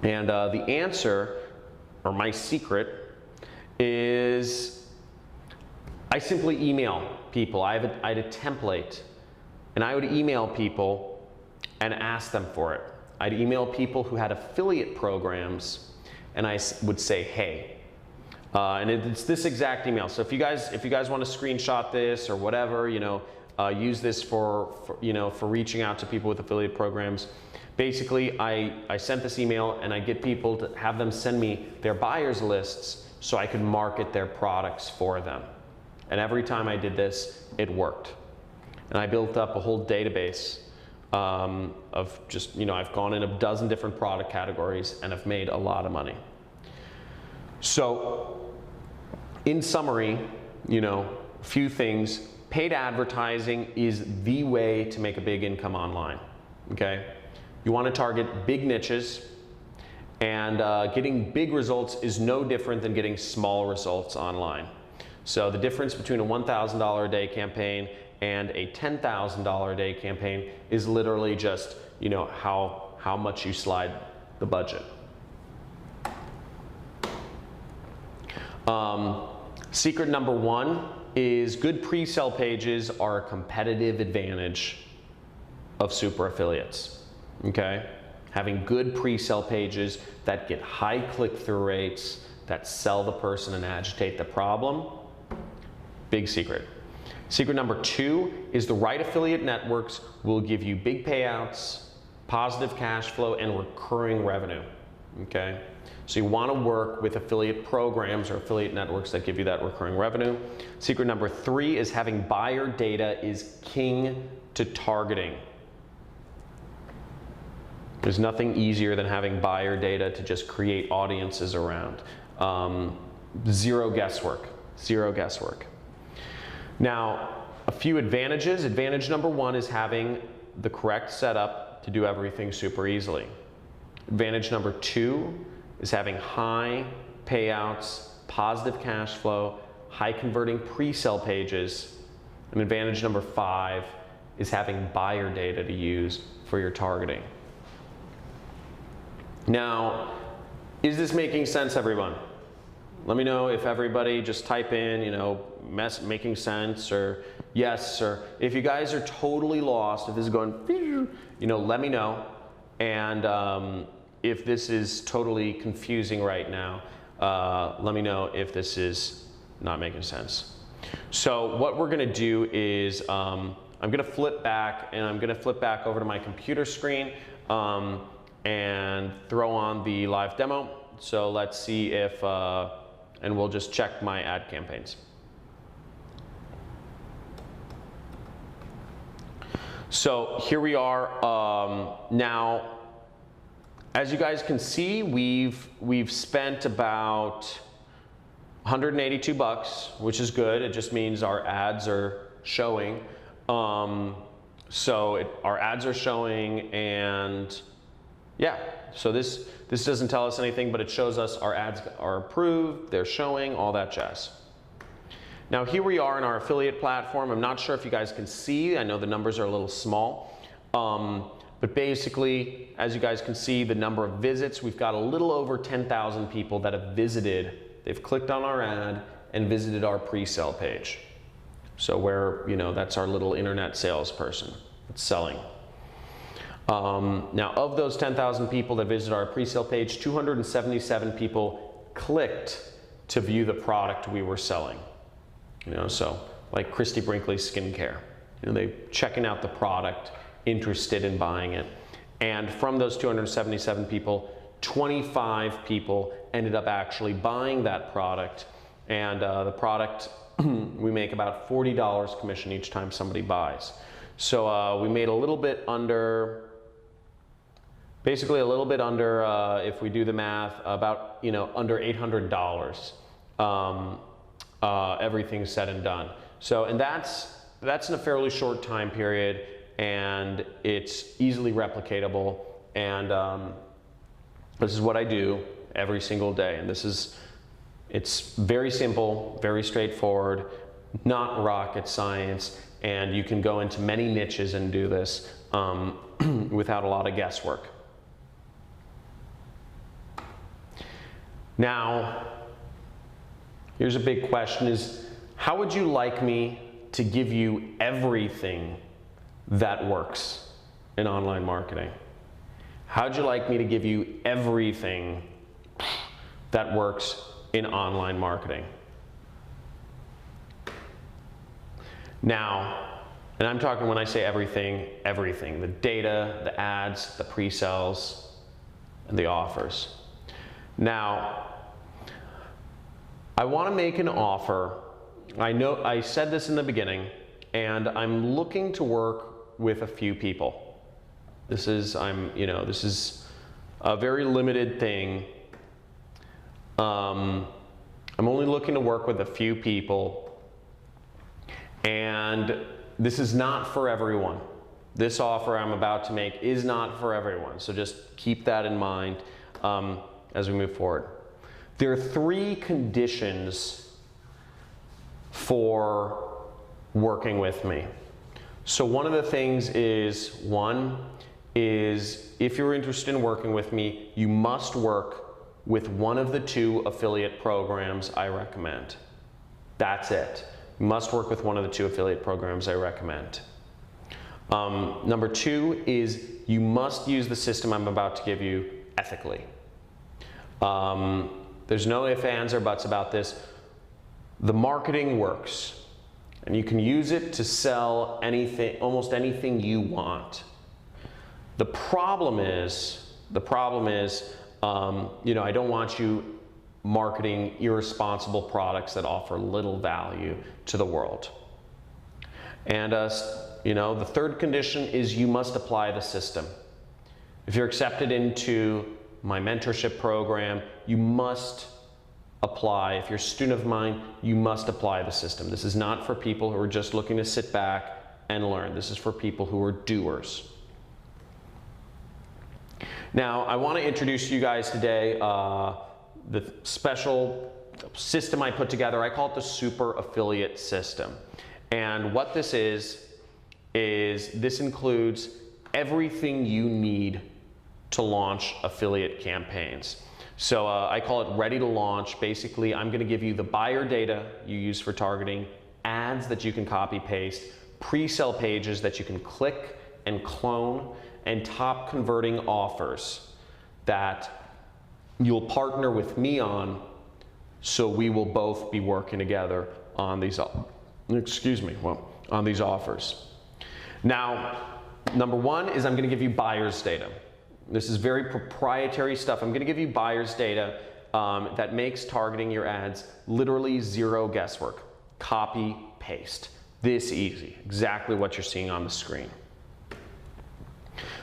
And the answer, or my secret, is I simply email people. I had a template, and I would email people and ask them for it. I'd email people who had affiliate programs, and I would say, hey. And it's this exact email. So if you guys want to screenshot this or whatever, use this for reaching out to people with affiliate programs. Basically, I sent this email, and I get people to have them send me their buyers lists so I could market their products for them. And every time I did this, it worked. And I built up a whole database of just, I've gone in a dozen different product categories and I've made a lot of money. So, in summary, a few things. Paid advertising is the way to make a big income online, okay? You want to target big niches, and getting big results is no different than getting small results online. So the difference between a $1,000 a day campaign and a $10,000 a day campaign is literally just, how much you slide the budget. Secret number one is good pre-sale pages are a competitive advantage of super affiliates, okay? Having good pre-sale pages that get high click-through rates, that sell the person and agitate the problem, big secret. Secret number two is the right affiliate networks will give you big payouts, positive cash flow, and recurring revenue, okay? So you want to work with affiliate programs or affiliate networks that give you that recurring revenue. Secret number three is having buyer data is king to targeting. There's nothing easier than having buyer data to just create audiences around. Zero guesswork, zero guesswork. Now, a few advantages. Advantage number one is having the correct setup to do everything super easily. Advantage number two is having high payouts, positive cash flow, high converting pre-sale pages. And advantage number five is having buyer data to use for your targeting. Now, is this making sense, everyone? Let me know if everybody just type in, making sense, or yes, or if you guys are totally lost, if this is going, let me know. And if this is totally confusing right now, let me know if this is not making sense. So what we're gonna do is, I'm gonna flip back, and I'm gonna flip back over to my computer screen and throw on the live demo. So let's see if, and we'll just check my ad campaigns. So here we are. Now, as you guys can see, we've spent about 182 bucks, which is good. It just means our ads are showing. Our ads are showing, and yeah. So this doesn't tell us anything, but it shows us our ads are approved, they're showing, all that jazz. Now here we are in our affiliate platform. I'm not sure if you guys can see. I know the numbers are a little small. But basically, as you guys can see, the number of visits, we've got a little over 10,000 people that have visited. They've clicked on our ad and visited our pre-sale page. So that's our little internet salesperson that's selling. Now, of those 10,000 people that visited our pre-sale page, 277 people clicked to view the product we were selling. So like Christy Brinkley's skincare. They're checking out the product, interested in buying it. And from those 277 people, 25 people ended up actually buying that product. And the product, we make about $40 commission each time somebody buys. So we made a little bit under, basically a little bit under, if we do the math, about under $800. Everything's said and done. So, and that's in a fairly short time period, and it's easily replicatable. And this is what I do every single day. And it's very simple, very straightforward, not rocket science, and you can go into many niches and do this without a lot of guesswork. Now, here's a big question: is how would you like me to give you everything that works in online marketing? How'd you like me to give you everything that works in online marketing? Now, and I'm talking, when I say everything, everything. The data, the ads, the pre-sales, and the offers. Now, I want to make an offer. I know I said this in the beginning, and I'm looking to work with a few people. This is a very limited thing. I'm only looking to work with a few people, and this is not for everyone. This offer I'm about to make is not for everyone, so just keep that in mind as we move forward. There are 3 conditions for working with me. So one of the things is, if you're interested in working with me, you must work with one of the 2 affiliate programs I recommend. That's it. You must work with one of the 2 affiliate programs I recommend. Number 2 is you must use the system I'm about to give you ethically. There's no ifs, ands, or buts about this. The marketing works, and you can use it to sell anything, almost anything you want. The problem is, I don't want you marketing irresponsible products that offer little value to the world. And the 3rd condition is you must apply the system. If you're accepted into my mentorship program, you must apply. If you're a student of mine, you must apply the system. This is not for people who are just looking to sit back and learn. This is for people who are doers. Now, I want to introduce to you guys today the special system I put together. I call it the Super Affiliate System. And what this is this includes everything you need to launch affiliate campaigns. So I call it ready to launch. Basically, I'm going to give you the buyer data you use for targeting, ads that you can copy paste, pre-sale pages that you can click and clone, and top converting offers that you'll partner with me on, so we will both be working together on these, on these offers. Now, number 1 is I'm going to give you buyer's data. This is very proprietary stuff. I'm going to give you buyer's data that makes targeting your ads literally 0 guesswork. Copy, paste. This easy. Exactly what you're seeing on the screen.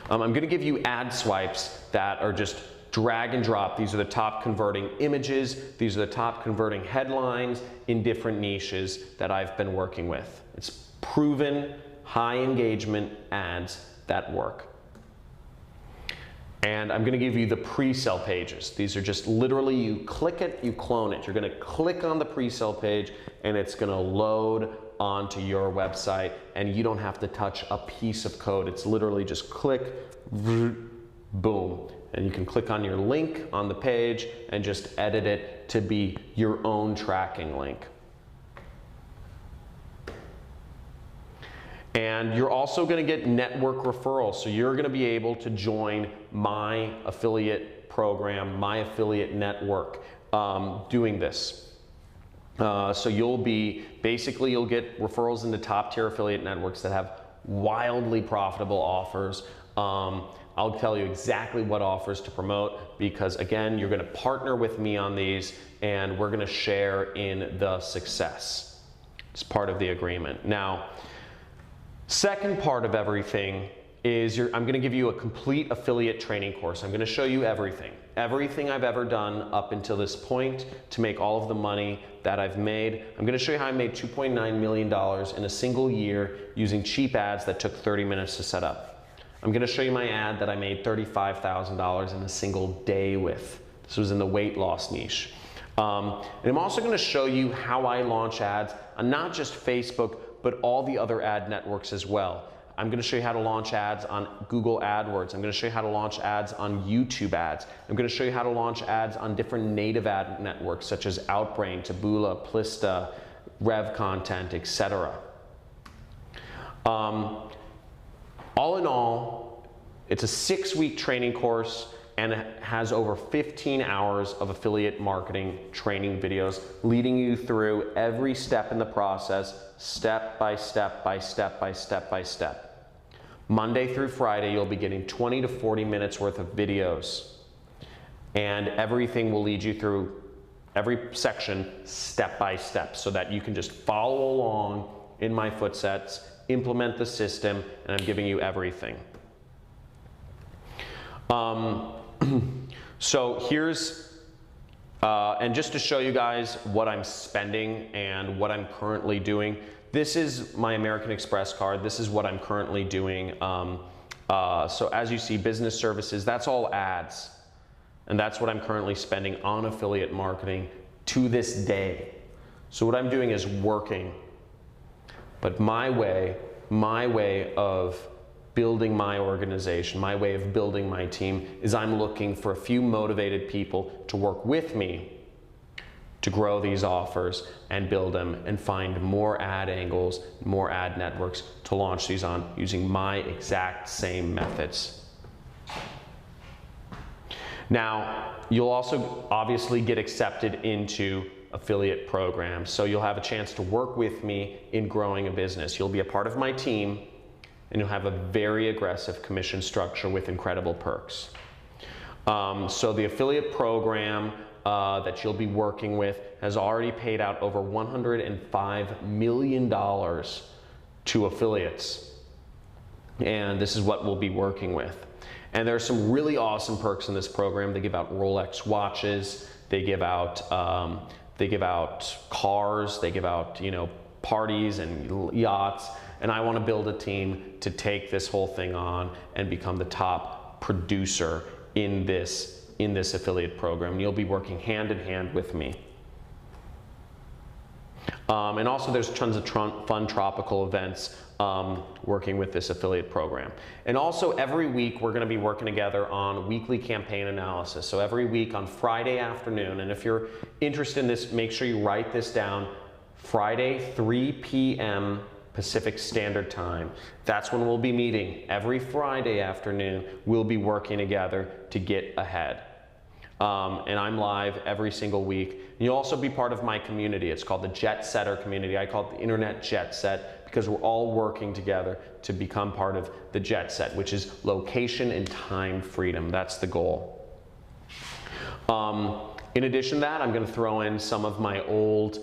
I'm going to give you ad swipes that are just drag and drop. These are the top converting images. These are the top converting headlines in different niches that I've been working with. It's proven high engagement ads that work. And I'm going to give you the pre-sale pages. These are just literally, you click it, you clone it. You're going to click on the pre-sale page and it's going to load onto your website, and you don't have to touch a piece of code. It's literally just click, boom. And you can click on your link on the page and just edit it to be your own tracking link. And you're also going to get network referrals. So you're going to be able to join my affiliate program, my affiliate network, doing this. So you'll get referrals into top tier affiliate networks that have wildly profitable offers. I'll tell you exactly what offers to promote, because again, you're going to partner with me on these and we're going to share in the success. It's part of the agreement. Now, second part of everything is I'm going to give you a complete affiliate training course. I'm going to show you everything I've ever done up until this point to make all of the money that I've made. I'm going to show you how I made $2.9 million in a single year using cheap ads that took 30 minutes to set up. I'm going to show you my ad that I made $35,000 in a single day with. This was in the weight loss niche. And I'm also going to show you how I launch ads on not just Facebook, but all the other ad networks as well. I'm going to show you how to launch ads on Google AdWords. I'm going to show you how to launch ads on YouTube ads. I'm going to show you how to launch ads on different native ad networks such as Outbrain, Taboola, Plista, rev content, etc. All in all, it's a 6-week training course, and it has over 15 hours of affiliate marketing training videos leading you through every step in the process, step by step by step by step by step. Monday through Friday, you'll be getting 20 to 40 minutes worth of videos, and everything will lead you through every section step by step so that you can just follow along in my footsteps, implement the system, and I'm giving you everything. So here's, and just to show you guys what I'm spending and what I'm currently doing, this is my American Express card. This is what I'm currently doing. So as you see, business services, that's all ads. And that's what I'm currently spending on affiliate marketing to this day. So what I'm doing is working. But my way of building my organization, my way of building my team, is I'm looking for a few motivated people to work with me to grow these offers and build them and find more ad angles, more ad networks to launch these on using my exact same methods. Now, you'll also obviously get accepted into affiliate programs, so you'll have a chance to work with me in growing a business. You'll be a part of my team, and you'll have a very aggressive commission structure with incredible perks. So the affiliate program that you'll be working with has already paid out over $105 million to affiliates. And this is what we'll be working with. And there are some really awesome perks in this program. They give out Rolex watches, they give out cars, they give out, you know, parties and yachts. And I want to build a team to take this whole thing on and become the top producer in this affiliate program. You'll be working hand in hand with me. And also there's tons of fun tropical events working with this affiliate program. And also every week we're going to be working together on weekly campaign analysis. So every week on Friday afternoon, and if you're interested in this, make sure you write this down, Friday 3 p.m. Pacific Standard Time. That's when we'll be meeting. Every Friday afternoon, we'll be working together to get ahead. And I'm live every single week. You'll also be part of my community. It's called the Jet Setter community. I call it the Internet Jet Set because we're all working together to become part of the Jet Set, which is location and time freedom. That's the goal. In addition to that, I'm going to throw in some of my old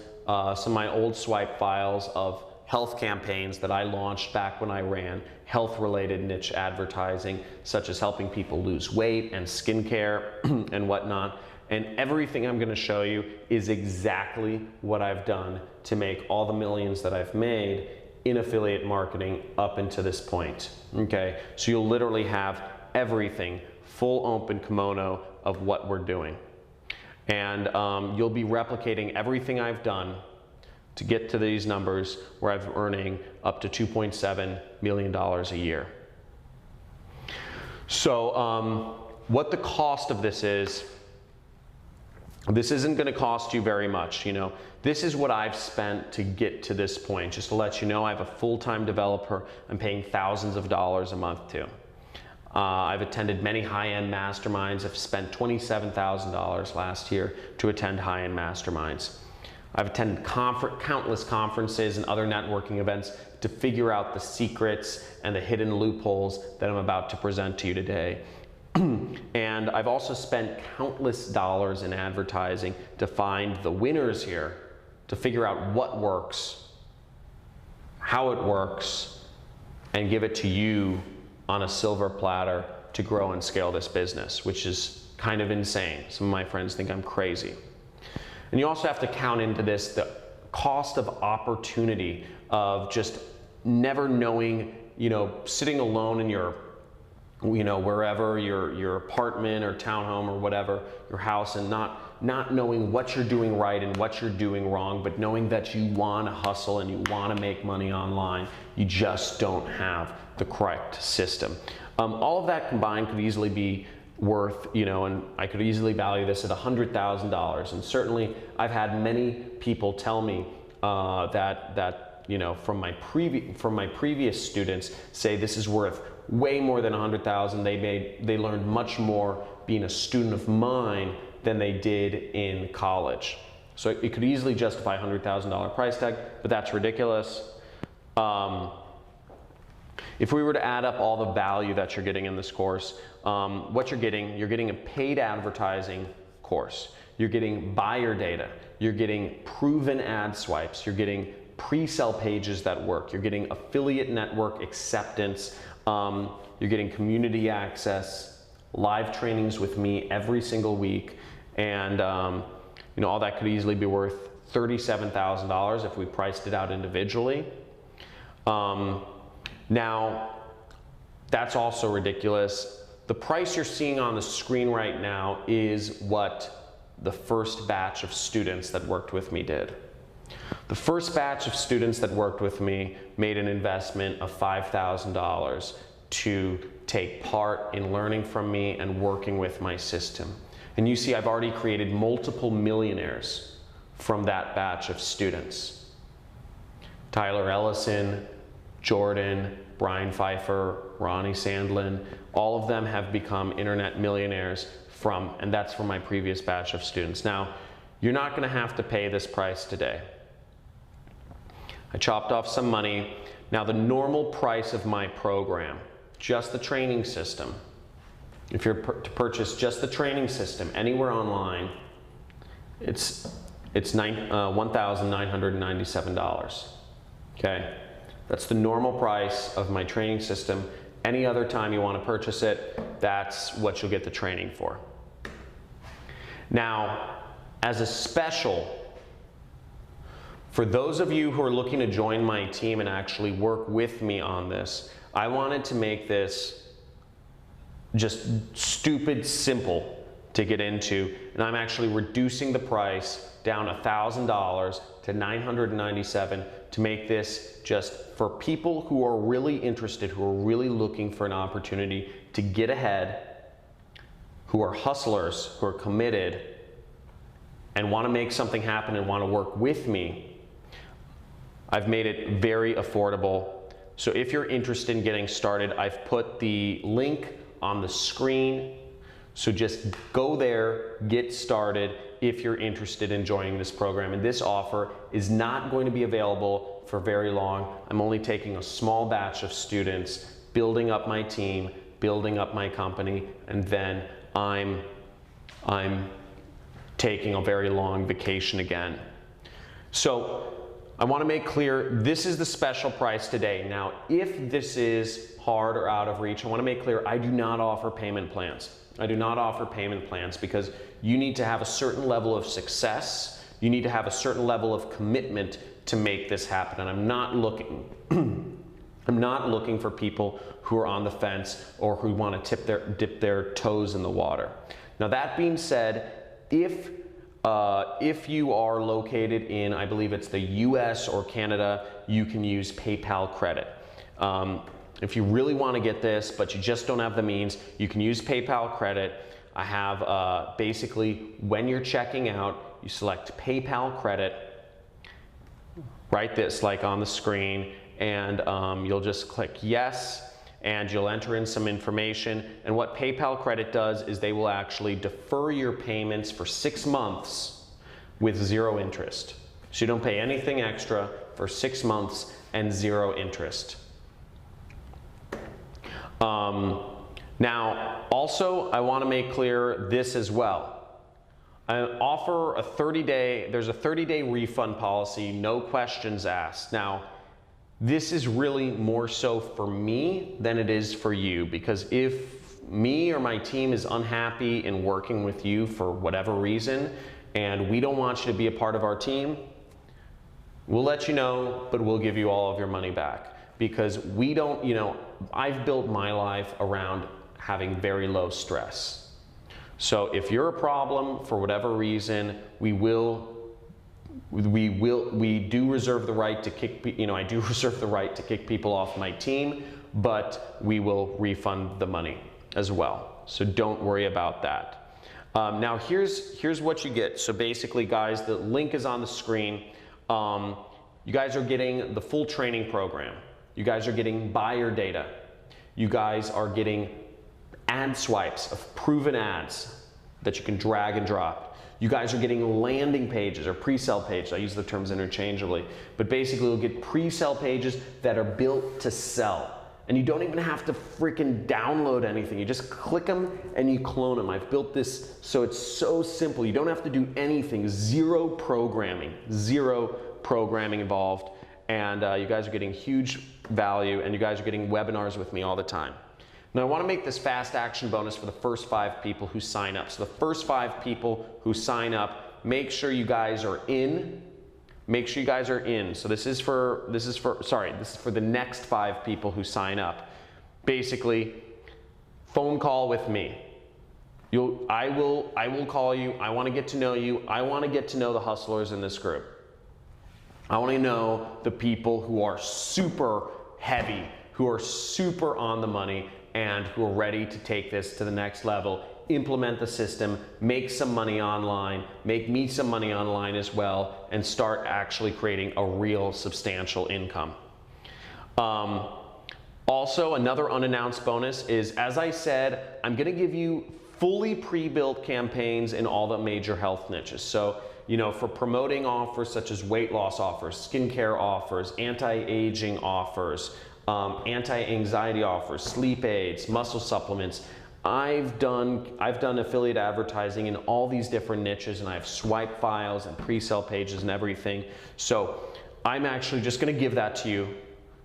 swipe files of health campaigns that I launched back when I ran health-related niche advertising, such as helping people lose weight and skincare and whatnot. And everything I'm going to show you is exactly what I've done to make all the millions that I've made in affiliate marketing up until this point. Okay, so you'll literally have everything, full open kimono of what we're doing. And you'll be replicating everything I've done to get to these numbers where I'm earning up to $2.7 million a year. So what the cost of this is, this isn't going to cost you very much. You know, this is what I've spent to get to this point. Just to let you know, I have a full-time developer I'm paying thousands of dollars a month to. I've attended many high-end masterminds. I've spent $27,000 last year to attend high-end masterminds. I've attended countless conferences and other networking events to figure out the secrets and the hidden loopholes that I'm about to present to you today. And I've also spent countless dollars in advertising to find the winners here, to figure out what works, how it works, and give it to you on a silver platter to grow and scale this business, which is kind of insane. Some of my friends think I'm crazy. And you also have to count into this the cost of opportunity of just never knowing, you know, sitting alone in your, you know, wherever, your apartment or townhome or whatever, your house, and not knowing what you're doing right and what you're doing wrong, but knowing that you want to hustle and you want to make money online. You just don't have the correct system. All of that combined could easily be worth, you know, and I could easily value this at $100,000. And certainly I've had many people tell me, that you know, from my previous students say this is worth way more than $100,000. They learned much more being a student of mine than they did in college. So it could easily justify a $100,000 price tag, but that's ridiculous. If we were to add up all the value that you're getting in this course, what you're getting a paid advertising course. You're getting buyer data. You're getting proven ad swipes. You're getting pre-sell pages that work. You're getting affiliate network acceptance. You're getting community access, live trainings with me every single week, and you know, all that could easily be worth $37,000 if we priced it out individually. Now, that's also ridiculous. The price you're seeing on the screen right now is what the first batch of students that worked with me did. The first batch of students that worked with me made an investment of $5,000 to take part in learning from me and working with my system. And you see, I've already created multiple millionaires from that batch of students. Tyler Ellison, Jordan, Brian Pfeiffer, Ronnie Sandlin, all of them have become internet millionaires and that's from my previous batch of students. Now, you're not gonna have to pay this price today. I chopped off some money. Now, the normal price of my program, just the training system, if you're to purchase just the training system anywhere online, it's $1,997, okay? That's the normal price of my training system. Any other time you want to purchase it, that's what you'll get the training for. Now, as a special, for those of you who are looking to join my team and actually work with me on this, I wanted to make this just stupid simple to get into, and I'm actually reducing the price down $1,000 to $997 to make this just for people who are really interested, who are really looking for an opportunity to get ahead, who are hustlers, who are committed, and want to make something happen and want to work with me. I've made it very affordable. So if you're interested in getting started, I've put the link on the screen. So just go there, get started if you're interested in joining this program. And this offer is not going to be available for very long. I'm only taking a small batch of students, building up my team, building up my company, and then I'm taking a very long vacation again. So I want to make clear, this is the special price today. Now, if this is hard or out of reach, I want to make clear, I do not offer payment plans. I do not offer payment plans because you need to have a certain level of success. You need to have a certain level of commitment to make this happen. And I'm not looking, I'm not looking for people who are on the fence or who want to dip their toes in the water. Now, that being said, if you are located in, I believe it's the US or Canada, you can use PayPal credit. If you really want to get this, but you just don't have the means, you can use PayPal credit. I have basically, when you're checking out, you select PayPal credit, write this like on the screen, and you'll just click yes, and you'll enter in some information. And what PayPal credit does is they will actually defer your payments for 6 months with 0 interest. So you don't pay anything extra for 6 months and 0 interest. Now, also, I want to make clear this as well. I offer a 30-day, there's a 30-day refund policy, no questions asked. Now, this is really more so for me than it is for you, because if me or my team is unhappy in working with you for whatever reason, and we don't want you to be a part of our team, we'll let you know, but we'll give you all of your money back. Because we don't, you know, I've built my life around having very low stress. So if you're a problem for whatever reason, we do reserve the right to kick, you know, I do reserve the right to kick people off my team, but we will refund the money as well. So don't worry about that. Now here's what you get. So basically, guys, the link is on the screen. You guys are getting the full training program. You guys are getting buyer data. You guys are getting ad swipes of proven ads that you can drag and drop. You guys are getting landing pages or pre-sale pages. I use the terms interchangeably, but basically you'll get pre-sale pages that are built to sell. And you don't even have to freaking download anything. You just click them and you clone them. I've built this so it's so simple. You don't have to do anything. Zero programming involved. And you guys are getting huge value, and you guys are getting webinars with me all the time. Now I want to make this fast action bonus for the first 5 people who sign up. So the first 5 people who sign up, make sure you guys are in. Make sure you guys are in. So this is for the next 5 people who sign up. Basically, phone call with me. I will call you. I want to get to know you. I want to get to know the hustlers in this group. I want to know the people who are super heavy, who are super on the money, and who are ready to take this to the next level, implement the system, make some money online, make me some money online as well, and start actually creating a real substantial income. Also, another unannounced bonus is, as I said, I'm going to give you fully pre-built campaigns in all the major health niches. So, you know, for promoting offers such as weight loss offers, skincare offers, anti-aging offers, anti-anxiety offers, sleep aids, muscle supplements. I've done affiliate advertising in all these different niches, and I have swipe files and pre-sale pages and everything. So I'm actually just going to give that to you,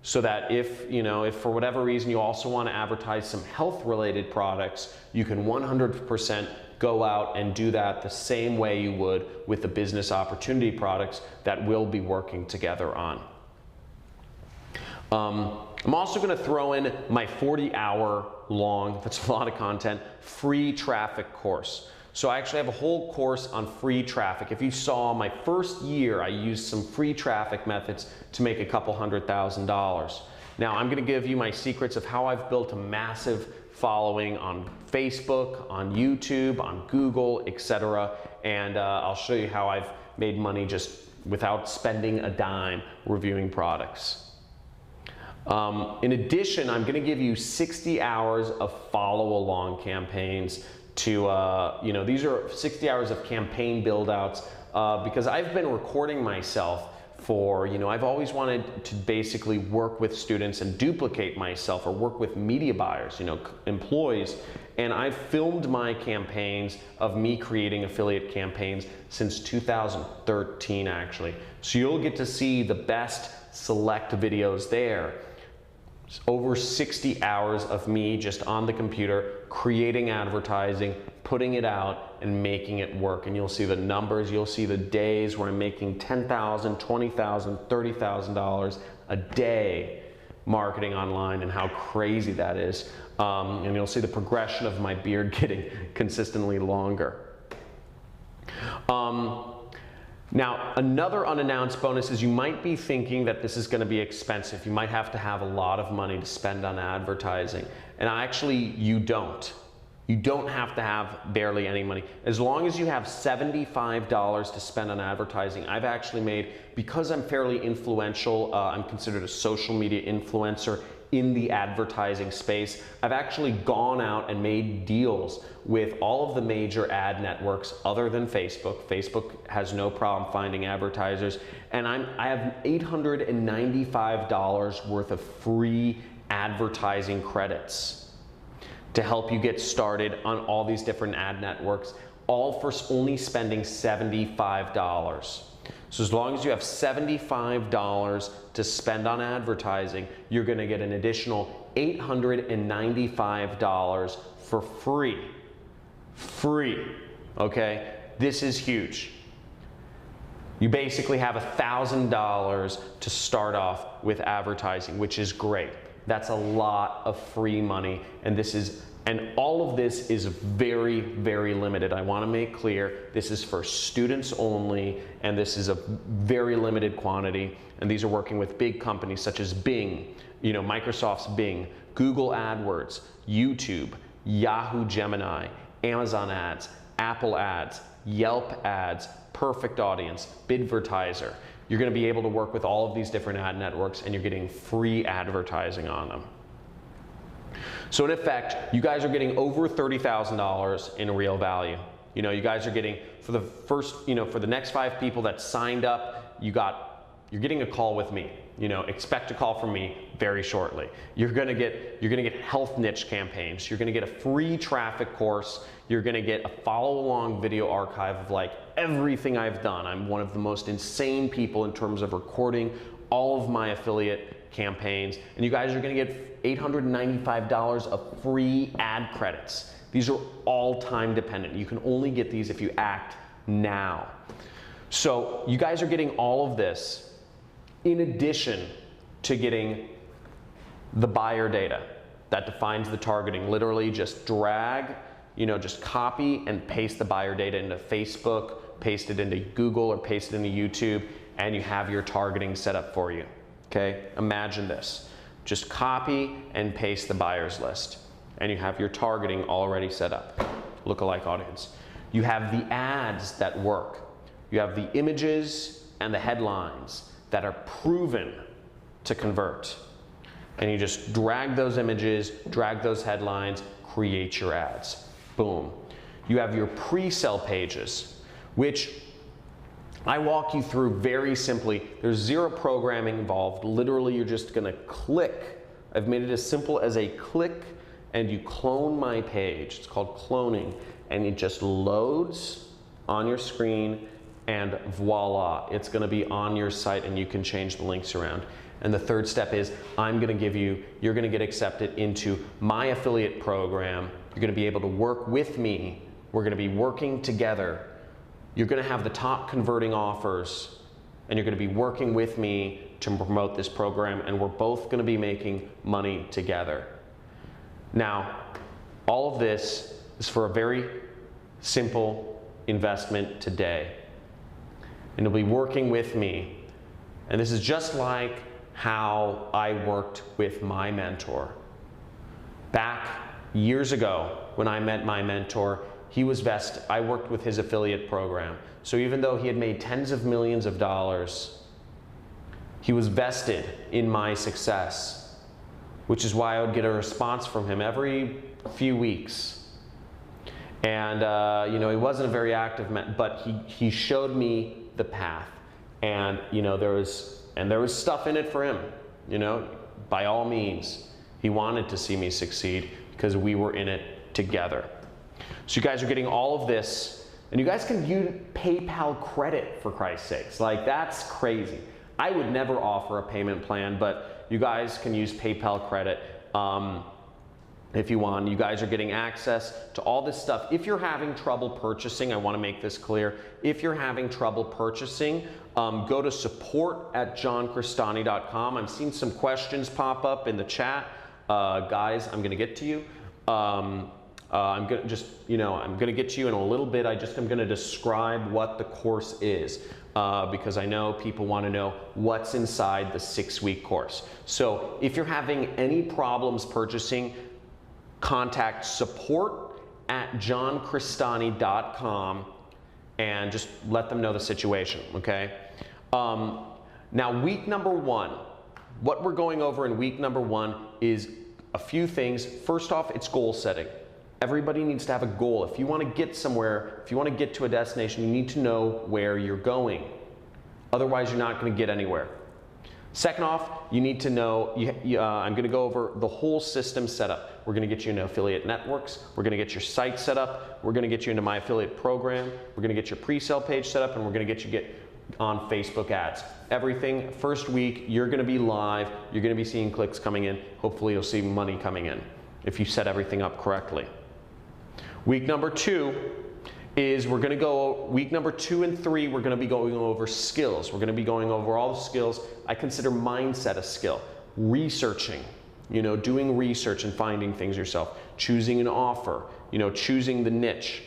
so that if for whatever reason you also want to advertise some health related products, you can 100% go out and do that the same way you would with the business opportunity products that we'll be working together on. I'm also going to throw in my 40-hour long, that's a lot of content, free traffic course. So I actually have a whole course on free traffic. If you saw my first year, I used some free traffic methods to make a couple $100,000. Now I'm going to give you my secrets of how I've built a massive following on Facebook, on YouTube, on Google, etc. And I'll show you how I've made money just without spending a dime reviewing products. In addition, I'm going to give you 60 hours of follow-along campaigns to, these are 60 hours of campaign build-outs because I've been recording myself for, I've always wanted to basically work with students and duplicate myself, or work with media buyers, employees. And I've filmed my campaigns of me creating affiliate campaigns since 2013, actually. So you'll get to see the best select videos there. It's over 60 hours of me just on the computer, creating advertising, putting it out, and making it work. And you'll see the numbers, you'll see the days where I'm making $10,000, $20,000, $30,000 a day marketing online, and how crazy that is. And you'll see the progression of my beard getting consistently longer. Now, another unannounced bonus is you might be thinking that this is going to be expensive. You might have to have a lot of money to spend on advertising. And actually, you don't. You don't have to have barely any money. As long as you have $75 to spend on advertising, I've actually made, because I'm fairly influential, I'm considered a social media influencer in the advertising space. I've actually gone out and made deals with all of the major ad networks other than Facebook. Facebook has no problem finding advertisers. And I have $895 worth of free advertising credits to help you get started on all these different ad networks, all for only spending $75. So as long as you have $75 to spend on advertising, you're going to get an additional $895 for free. Free, okay? This is huge. You basically have $1,000 to start off with advertising, which is great. That's a lot of free money, and all of this is very, very limited. I want to make clear this is for students only, and this is a very limited quantity. And these are working with big companies such as Bing, Microsoft's Bing, Google AdWords, YouTube, Yahoo Gemini, Amazon Ads, Apple Ads, Yelp Ads, Perfect Audience, Bidvertiser, You're going to be able to work with all of these different ad networks, and you're getting free advertising on them. So in effect, you guys are getting over $30,000 in real value. You know, you guys are getting, for the first, for the next 5 people that signed up, you're getting a call with me. You know, expect a call from me very shortly. You're gonna get health niche campaigns. You're gonna get a free traffic course. You're gonna get a follow-along video archive of like everything I've done. I'm one of the most insane people in terms of recording all of my affiliate campaigns. And you guys are gonna get $895 of free ad credits. These are all time dependent. You can only get these if you act now. So you guys are getting all of this in addition to getting the buyer data that defines the targeting. Literally just drag, just copy and paste the buyer data into Facebook, paste it into Google or paste it into YouTube, and you have your targeting set up for you. Okay, imagine this. Just copy and paste the buyers list, and you have your targeting already set up. Lookalike audience. You have the ads that work. You have the images and the headlines that are proven to convert. And you just drag those images, drag those headlines, create your ads. Boom. You have your pre-sale pages, which I walk you through very simply. There's zero programming involved. Literally, you're just gonna click. I've made it as simple as a click, and you clone my page. It's called cloning, and it just loads on your screen, and voila, it's gonna be on your site, and you can change the links around. And the third step is you're gonna get accepted into my affiliate program. You're gonna be able to work with me. We're gonna be working together. You're gonna have the top converting offers, and you're gonna be working with me to promote this program, and we're both gonna be making money together. Now, all of this is for a very simple investment today. And you'll be working with me. And this is just like how I worked with my mentor. Back years ago, when I met my mentor, I worked with his affiliate program. So even though he had made tens of millions of dollars, he was vested in my success, which is why I would get a response from him every few weeks. And he wasn't a very active but he showed me the path, and there was stuff in it for him. By all means, he wanted to see me succeed because we were in it together. So you guys are getting all of this, and you guys can use PayPal credit, for Christ's sakes. Like, that's crazy. I would never offer a payment plan, but you guys can use PayPal credit if you want. You guys are getting access to all this stuff. If you're having trouble purchasing, I want to make this clear. If you're having trouble purchasing, go to support@johncrestani.com. I'm seeing some questions pop up in the chat. Guys, I'm going to get to you. I'm going to get to you in a little bit. I'm going to describe what the course is, because I know people want to know what's inside the 6-week course. So if you're having any problems purchasing, contact support@johncrestani.com and just let them know the situation, okay? Now, week number 1, what we're going over in week number 1 is a few things. First off, it's goal setting. Everybody needs to have a goal. If you want to get somewhere, if you want to get to a destination, you need to know where you're going. Otherwise, you're not going to get anywhere. Second off, you need to know, I'm going to go over the whole system setup. We're going to get you into affiliate networks. We're going to get your site set up. We're going to get you into my affiliate program. We're going to get your pre-sale page set up, and we're going to get you on Facebook ads. Everything, first week, you're going to be live. You're going to be seeing clicks coming in. Hopefully, you'll see money coming in if you set everything up correctly. Week number 2 is week number 2 and 3, we're going to be going over skills. We're going to be going over all the skills. I consider mindset a skill. Researching, doing research and finding things yourself. Choosing an offer, choosing the niche.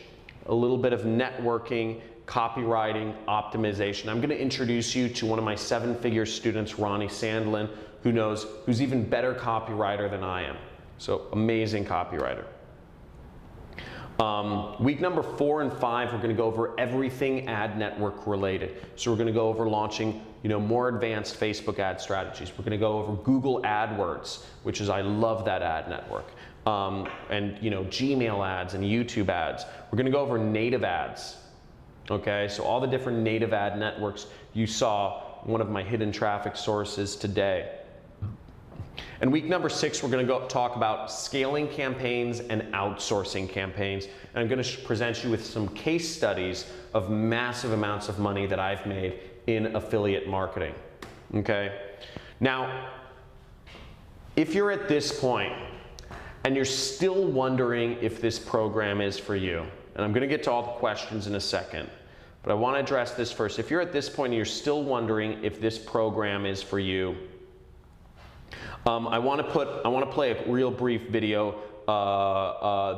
A little bit of networking, copywriting, optimization. I'm going to introduce you to one of my 7-figure students, Ronnie Sandlin, who's even better copywriter than I am. So amazing copywriter. Week number 4 and 5, we're going to go over everything ad network related. So we're going to go over launching, more advanced Facebook ad strategies. We're going to go over Google AdWords, which is, I love that ad network. And Gmail ads and YouTube ads. We're going to go over native ads. Okay, so all the different native ad networks. You saw one of my hidden traffic sources today. And week number 6, we're going to talk about scaling campaigns and outsourcing campaigns. And I'm going to present you with some case studies of massive amounts of money that I've made in affiliate marketing. Okay? Now, if you're at this point and you're still wondering if this program is for you, and I'm going to get to all the questions in a second, but I want to address this first. If you're at this point and you're still wondering if this program is for you, I want to play a real brief video.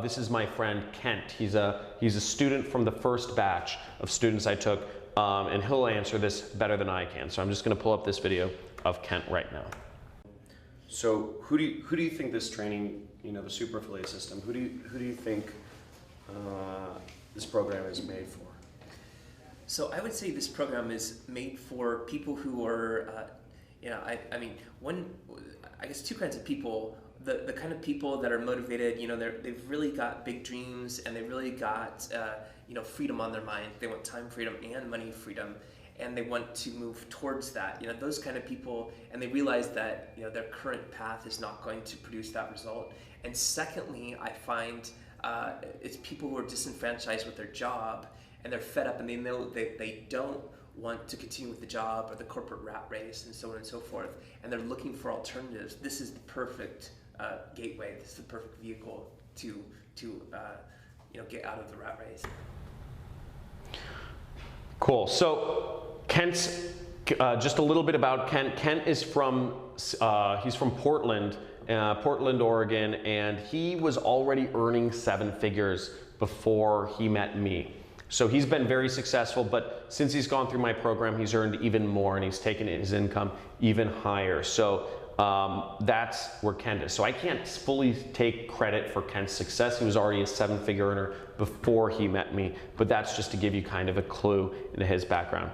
This is my friend Kent. He's a student from the first batch of students I took, and he'll answer this better than I can. So I'm just going to pull up this video of Kent right now. So who do you think this training, the super affiliate system, who do you think this program is made for? So I would say this program is made for people who are, I guess two kinds of people. The kind of people that are motivated, they've really got big dreams and they really got, freedom on their mind. They want time freedom and money freedom, and they want to move towards that. Those kind of people, and they realize that, their current path is not going to produce that result. And secondly, I find it's people who are disenfranchised with their job, and they're fed up, and they know they don't want to continue with the job or the corporate rat race and so on and so forth, and they're looking for alternatives. This is the perfect gateway. This is the perfect vehicle to get out of the rat race. Cool. So Kent's just a little bit about Kent. Kent is from he's from Portland, Oregon, and he was already earning 7 figures before he met me. So he's been very successful, but since he's gone through my program, he's earned even more, and he's taken his income even higher. So that's where Kent is. So I can't fully take credit for Kent's success. He was already a 7-figure earner before he met me, but that's just to give you kind of a clue into his background.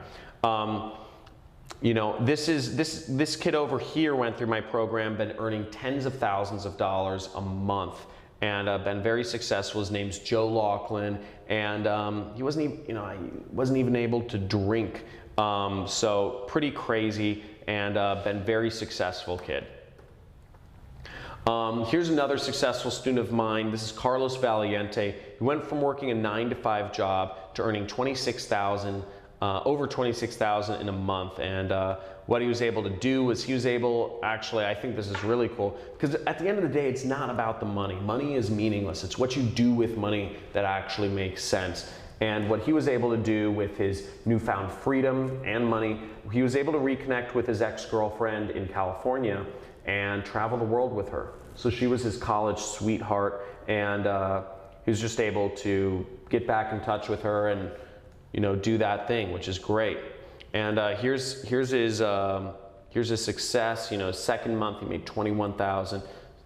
This kid over here went through my program, been earning tens of thousands of dollars a month, and been very successful. His name's Joe Laughlin, and he wasn't even able to drink. So pretty crazy, and been very successful kid. Here's another successful student of mine. This is Carlos Valiente. He went from working a 9-to-5 job to earning over $26,000 in a month, and what he was able to do was actually, I think this is really cool, because at the end of the day, it's not about the money. Money is meaningless. It's what you do with money that actually makes sense. And what he was able to do with his newfound freedom and money, he was able to reconnect with his ex-girlfriend in California and travel the world with her. So she was his college sweetheart, and he was just able to get back in touch with her and do that thing, which is great. And here's his success. Second month he made $21,000.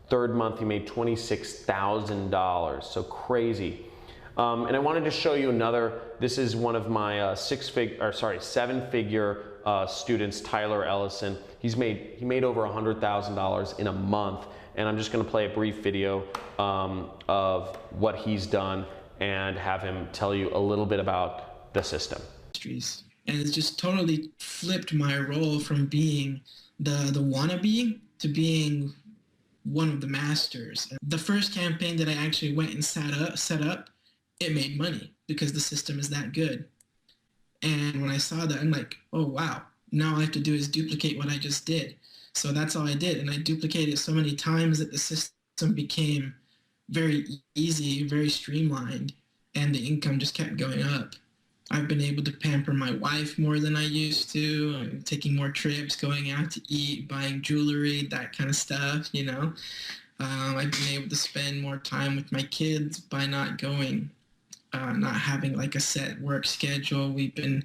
Third month he made $26,000. So crazy. And I wanted to show you another. This is one of my 7-figure students, Tyler Ellison. He made over $100,000 in a month. And I'm just going to play a brief video of what he's done and have him tell you a little bit about the system. And it's just totally flipped my role from being the wannabe to being one of the masters. The first campaign that I actually went and set up, it made money because the system is that good. And when I saw that, I'm like, oh wow, now all I have to do is duplicate what I just did. So that's all I did, and I duplicated it so many times that the system became very easy, very streamlined, and the income just kept going up. I've been able to pamper my wife more than I used to. I'm taking more trips, going out to eat, buying jewelry, that kind of stuff, I've been able to spend more time with my kids by not having like a set work schedule. We've been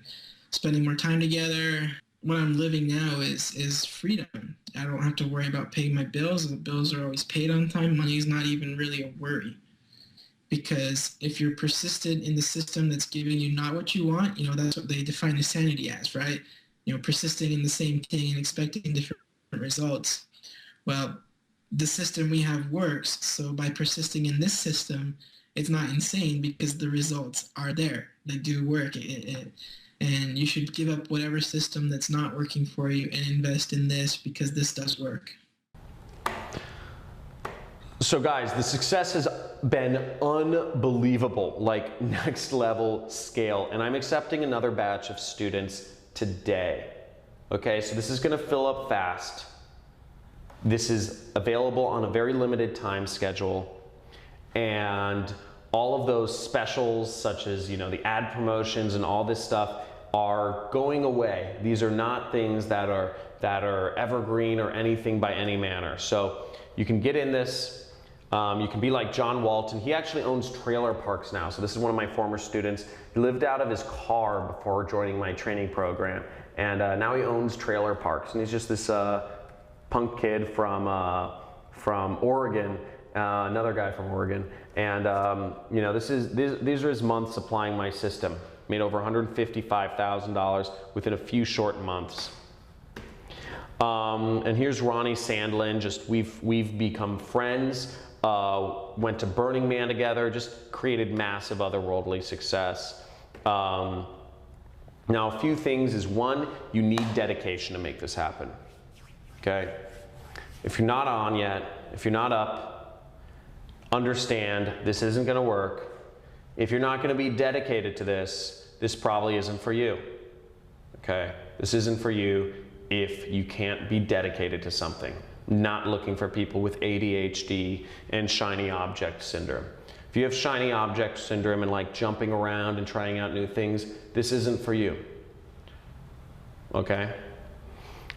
spending more time together. What I'm living now is freedom. I don't have to worry about paying my bills. The bills are always paid on time. Money is not even really a worry. because if you're persistent in the system that's giving you not what you want, that's what they define insanity as, right? Persisting in the same thing and expecting different results. Well, the system we have works, so by persisting in this system, it's not insane because the results are there. They do work. And you should give up whatever system that's not working for you and invest in this because this does work. So guys, the success has been unbelievable, like next level scale. And I'm accepting another batch of students today. Okay, so this is gonna fill up fast. This is available on a very limited time schedule. And all of those specials, such as the ad promotions and all this stuff, are going away. These are not things that are evergreen or anything by any manner. So you can get in this. You can be like John Walton. He actually owns trailer parks now. So this is one of my former students. He lived out of his car before joining my training program, and now he owns trailer parks. And he's just this punk kid from Oregon. Another guy from Oregon, and these are his months applying my system. Made over $155,000 within a few short months. And here's Ronnie Sandlin. Just we've become friends. Went to Burning Man together. Just created massive otherworldly success. Now, a few things is one, you need dedication to make this happen. Okay, if you're not on yet, if you're not up, understand this isn't going to work. If you're not going to be dedicated to this, this probably isn't for you. Okay, this isn't for you if you can't be dedicated to something. Not looking for people with ADHD and shiny object syndrome. If you have shiny object syndrome and like jumping around and trying out new things, this isn't for you. Okay,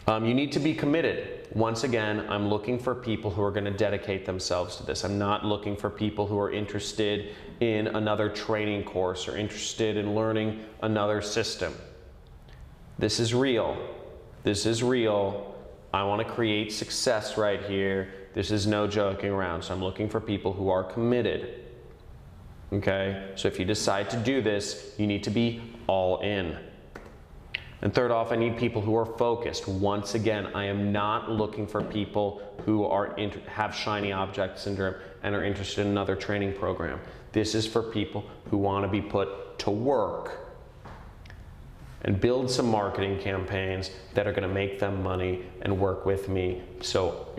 you need to be committed. Once again, I'm looking for people who are going to dedicate themselves to this. I'm not looking for people who are interested in another training course or interested in learning another system. This is real. This is real. I want to create success right here. This is no joking around. So I'm looking for people who are committed. Okay? So if you decide to do this, you need to be all in. And third off, I need people who are focused. Once again, I am not looking for people who have shiny object syndrome and are interested in another training program. This is for people who want to be put to work and build some marketing campaigns that are going to make them money and work with me,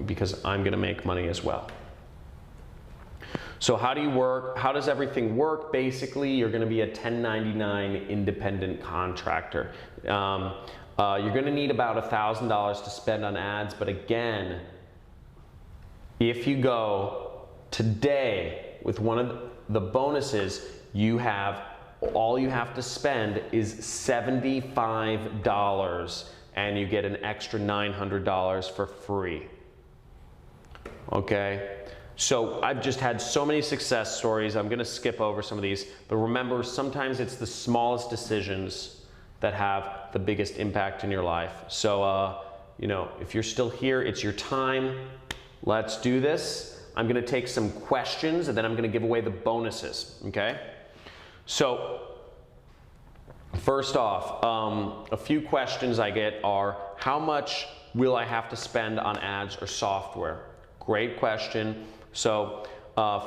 because I'm going to make money as well. So how do you work? How does everything work? Basically, you're going to be a 1099 independent contractor. You're going to need about $1,000 to spend on ads, but again, if you go today with one of the bonuses, all you have to spend is $75 and you get an extra $900 for free. Okay? So I've just had so many success stories. I'm going to skip over some of these, but remember, sometimes it's the smallest decisions that have the biggest impact in your life. So, if you're still here, it's your time. Let's do this. I'm going to take some questions and then I'm going to give away the bonuses. Okay? So, first off, a few questions I get are, how much will I have to spend on ads or software? Great question. So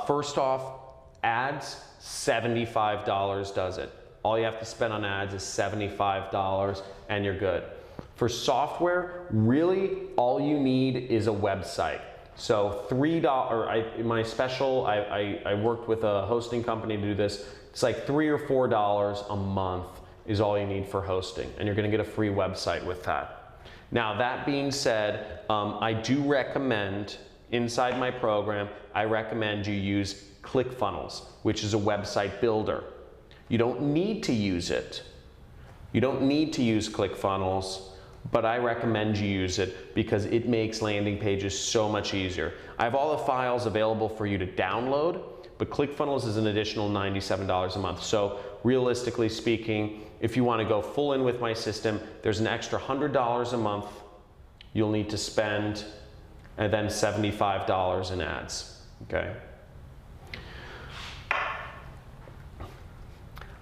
first off, ads, $75 does it. All you have to spend on ads is $75 and you're good. For software, really all you need is a website. So $3, my special, I worked with a hosting company to do this. It's like $3 or $4 a month is all you need for hosting, and you're gonna get a free website with that. Now that being said, I do recommend, inside my program, I recommend you use ClickFunnels, which is a website builder. You don't need to use it. You don't need to use ClickFunnels, but I recommend you use it because it makes landing pages so much easier. I have all the files available for you to download, but ClickFunnels is an additional $97 a month. So realistically speaking, if you want to go full in with my system, there's an extra $100 a month you'll need to spend, and then $75 in ads, okay?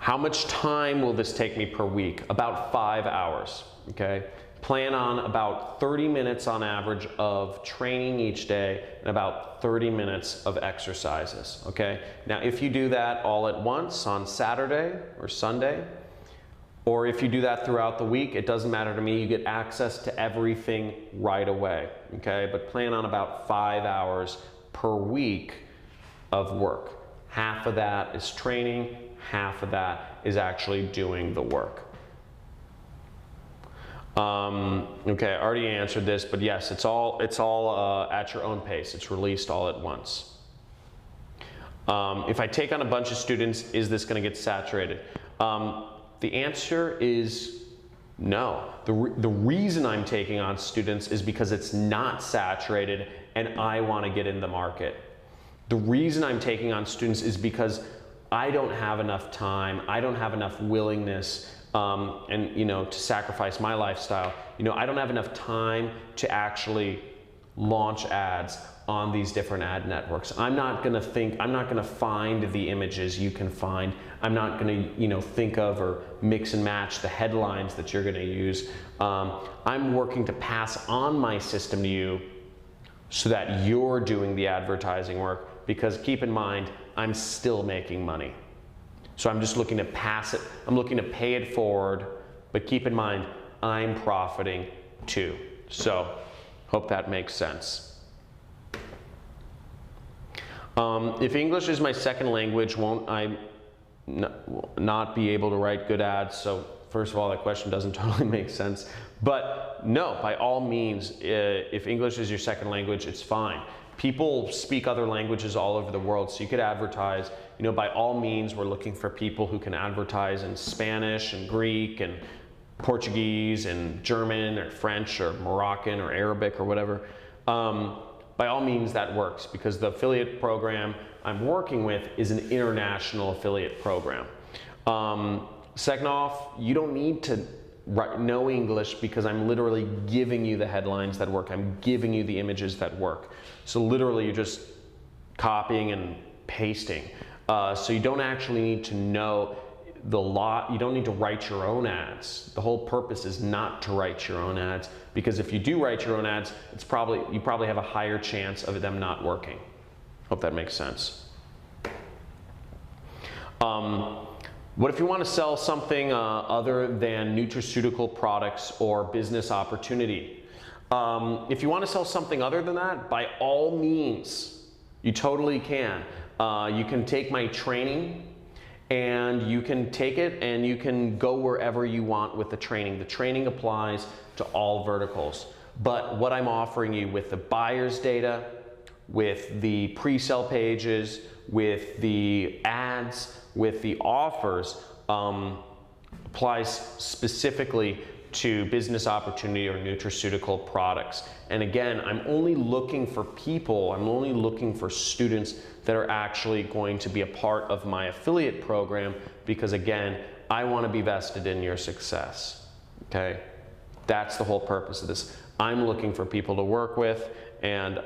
How much time will this take me per week? About 5 hours, okay? Plan on about 30 minutes on average of training each day and about 30 minutes of exercises, okay? Now, if you do that all at once on Saturday or Sunday, or if you do that throughout the week, it doesn't matter to me. You get access to everything right away, okay? But plan on about 5 hours per week of work. Half of that is training, half of that is actually doing the work. Okay, I already answered this, but yes, it's all at your own pace. It's released all at once. If I take on a bunch of students, is this going to get saturated? The answer is no. The reason I'm taking on students is because it's not saturated and I want to get in the market. The reason I'm taking on students is because I don't have enough time, I don't have enough willingness and to sacrifice my lifestyle. I don't have enough time to actually launch ads on these different ad networks. I'm not gonna find the images you can find. I'm not gonna think of or mix and match the headlines that you're gonna use. I'm working to pass on my system to you so that you're doing the advertising work, because keep in mind, I'm still making money. So I'm just looking to pass it, I'm looking to pay it forward, but keep in mind, I'm profiting too. So, hope that makes sense. If English is my second language, won't I not be able to write good ads? So first of all, that question doesn't totally make sense. But no, by all means, if English is your second language, it's fine. People speak other languages all over the world, so you could advertise. By all means, we're looking for people who can advertise in Spanish and Greek and Portuguese and German or French or Moroccan or Arabic or whatever. By all means, that works, because the affiliate program I'm working with is an international affiliate program. Second off, you don't need to know English, because I'm literally giving you the headlines that work. I'm giving you the images that work. So literally, you're just copying and pasting. So you don't actually need to know you don't need to write your own ads. The whole purpose is not to write your own ads, because if you do write your own ads, you probably have a higher chance of them not working. Hope that makes sense. What if you want to sell something other than nutraceutical products or business opportunity? If you want to sell something other than that, by all means, you totally can. You can take my training, and you can take it and you can go wherever you want with the training. The training applies to all verticals. But what I'm offering you with the buyer's data, with the pre-sale pages, with the ads, with the offers, applies specifically to business opportunity or nutraceutical products. And again, I'm only looking for students that are actually going to be a part of my affiliate program, because again, I want to be vested in your success, okay? That's the whole purpose of this. I'm looking for people to work with, and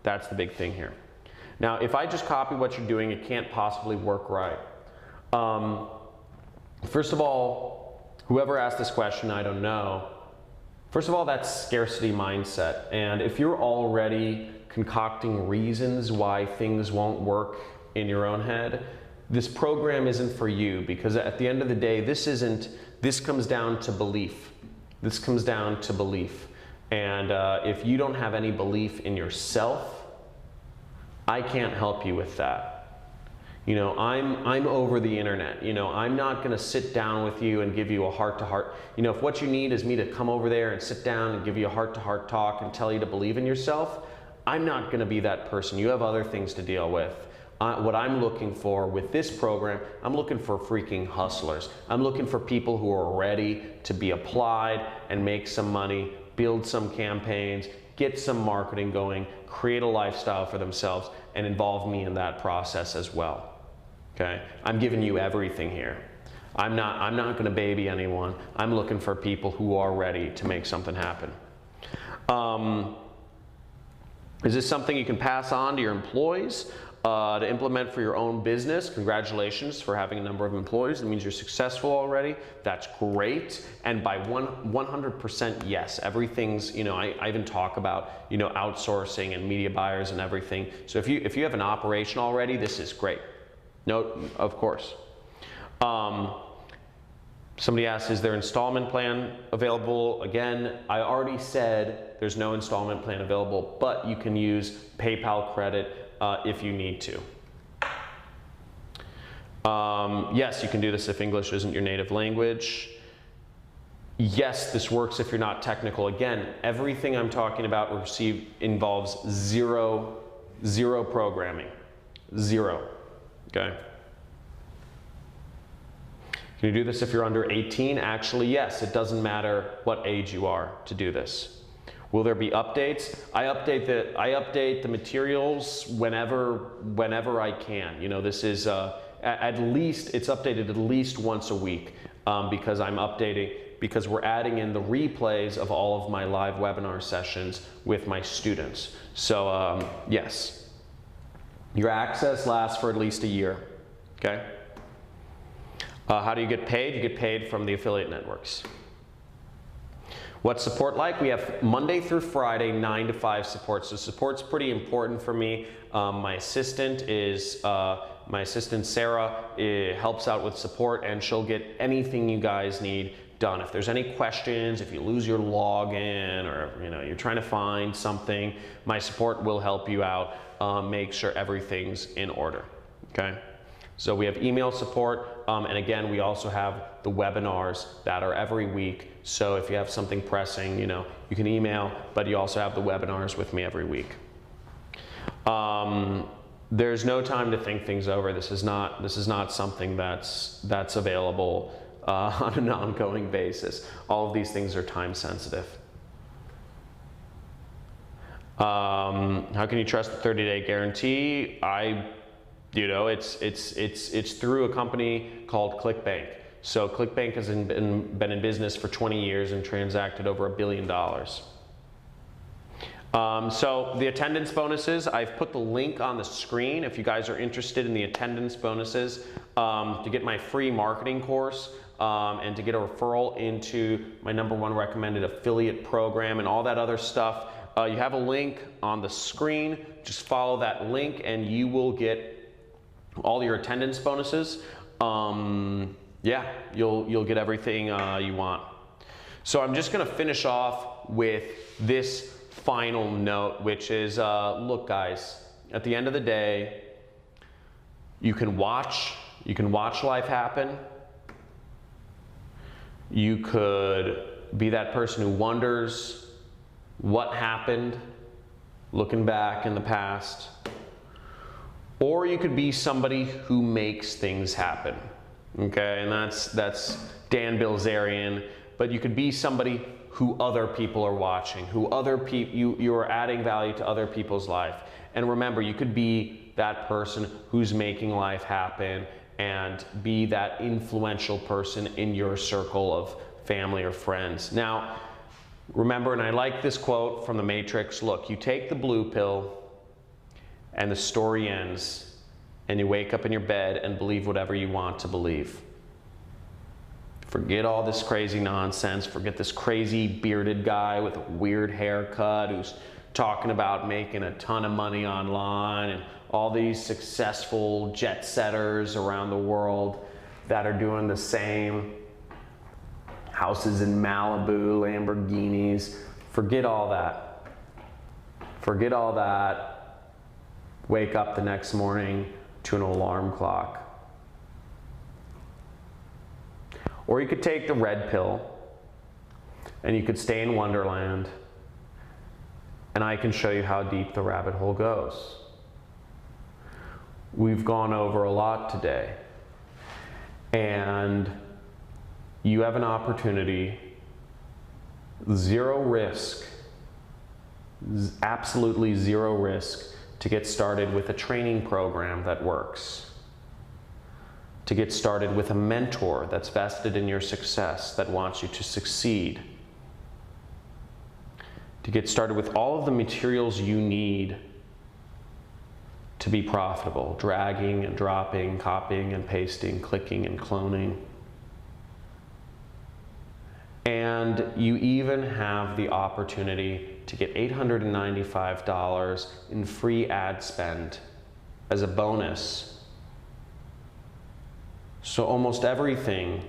that's the big thing here. Now, if I just copy what you're doing, it can't possibly work right. First of all, whoever asked this question, I don't know. First of all, that's scarcity mindset. And if you're already concocting reasons why things won't work in your own head, this program isn't for you, because at the end of the day, this comes down to belief. This comes down to belief. And if you don't have any belief in yourself, I can't help you with that. I'm over the internet. I'm not gonna sit down with you and give you a heart-to-heart. If what you need is me to come over there and sit down and give you a heart-to-heart talk and tell you to believe in yourself, I'm not gonna be that person. You have other things to deal with. What I'm looking for with this program, I'm looking for freaking hustlers. I'm looking for people who are ready to be applied and make some money, build some campaigns, get some marketing going, create a lifestyle for themselves, and involve me in that process as well. Okay? I'm giving you everything here. I'm not gonna baby anyone. I'm looking for people who are ready to make something happen. Is this something you can pass on to your employees? To implement for your own business, congratulations for having a number of employees. That means you're successful already. That's great. And by 100% yes, everything's, I even talk about, outsourcing and media buyers and everything. So if you have an operation already, this is great. No, of course. Somebody asked, is there installment plan available? Again, I already said there's no installment plan available, but you can use PayPal credit if you need to. Yes, you can do this if English isn't your native language. Yes, this works if you're not technical. Again, everything I'm talking about involves zero programming. Zero, okay? Can you do this if you're under 18? Actually, yes, it doesn't matter what age you are to do this. Will there be updates? I update the materials whenever I can. This is it's updated at least once a week because we're adding in the replays of all of my live webinar sessions with my students. So yes, your access lasts for at least a year. Okay. How do you get paid? You get paid from the affiliate networks. What's support like? We have Monday through Friday, 9 to 5 support. So support's pretty important for me. My assistant Sarah helps out with support, and she'll get anything you guys need done. If there's any questions, if you lose your login, or you're trying to find something, my support will help you out. Make sure everything's in order. Okay. So we have email support, and again, we also have the webinars that are every week. So if you have something pressing, you can email, but you also have the webinars with me every week. There's no time to think things over. This is not something that's available on an ongoing basis. All of these things are time sensitive. How can you trust the 30-day guarantee? It's through a company called ClickBank. So ClickBank has been in business for 20 years and transacted over $1 billion. So the attendance bonuses, I've put the link on the screen if you guys are interested in the attendance bonuses to get my free marketing course and to get a referral into my #1 recommended affiliate program and all that other stuff. You have a link on the screen. Just follow that link and you will get all your attendance bonuses. Yeah, you'll get everything you want. So I'm just gonna finish off with this final note, which is, look guys, at the end of the day, you can watch life happen. You could be that person who wonders what happened, looking back in the past. Or you could be somebody who makes things happen. Okay, and that's Dan Bilzerian, but you could be somebody who other people are watching, you are adding value to other people's life. And remember, you could be that person who's making life happen and be that influential person in your circle of family or friends. Now, remember, and I like this quote from The Matrix, look, you take the blue pill and the story ends, and you wake up in your bed and believe whatever you want to believe. Forget all this crazy nonsense. Forget this crazy bearded guy with a weird haircut who's talking about making a ton of money online, and all these successful jet setters around the world that are doing the same. Houses in Malibu, Lamborghinis. Forget all that. Forget all that. Wake up the next morning to an alarm clock. Or you could take the red pill and you could stay in Wonderland, and I can show you how deep the rabbit hole goes. We've gone over a lot today, and you have an opportunity, zero risk, absolutely zero risk, to get started with a training program that works, to get started with a mentor that's vested in your success, that wants you to succeed, to get started with all of the materials you need to be profitable, dragging and dropping, copying and pasting, clicking and cloning. And you even have the opportunity to get $895 in free ad spend as a bonus. So almost everything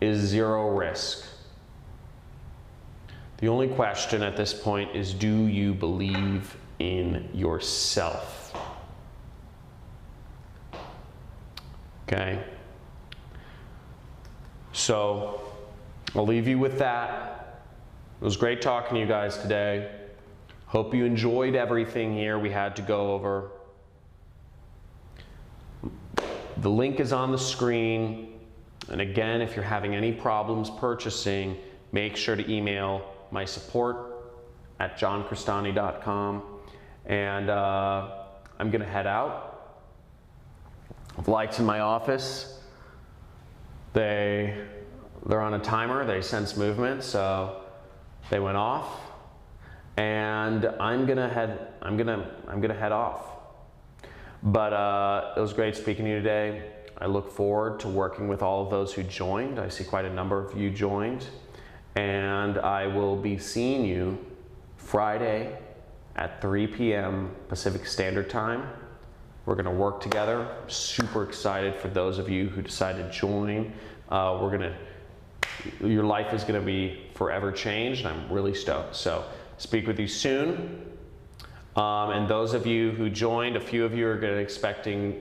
is zero risk. The only question at this point is, do you believe in yourself? Okay. So I'll leave you with that. It was great talking to you guys today. Hope you enjoyed everything here we had to go over. The link is on the screen. And again, if you're having any problems purchasing, make sure to email my support at johncrestani.com. And I'm gonna head out. The lights in my office, they're on a timer, they sense movement, so they went off. And I'm gonna head off. But it was great speaking to you today. I look forward to working with all of those who joined. I see quite a number of you joined. And I will be seeing you Friday at 3 p.m. Pacific Standard Time. We're gonna work together. Super excited for those of you who decide to join. Your life is gonna be forever changed, and I'm really stoked. So speak with you soon. And those of you who joined, a few of you are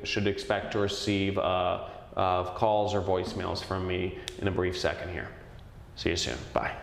should expect to receive calls or voicemails from me in a brief second here. See you soon. Bye.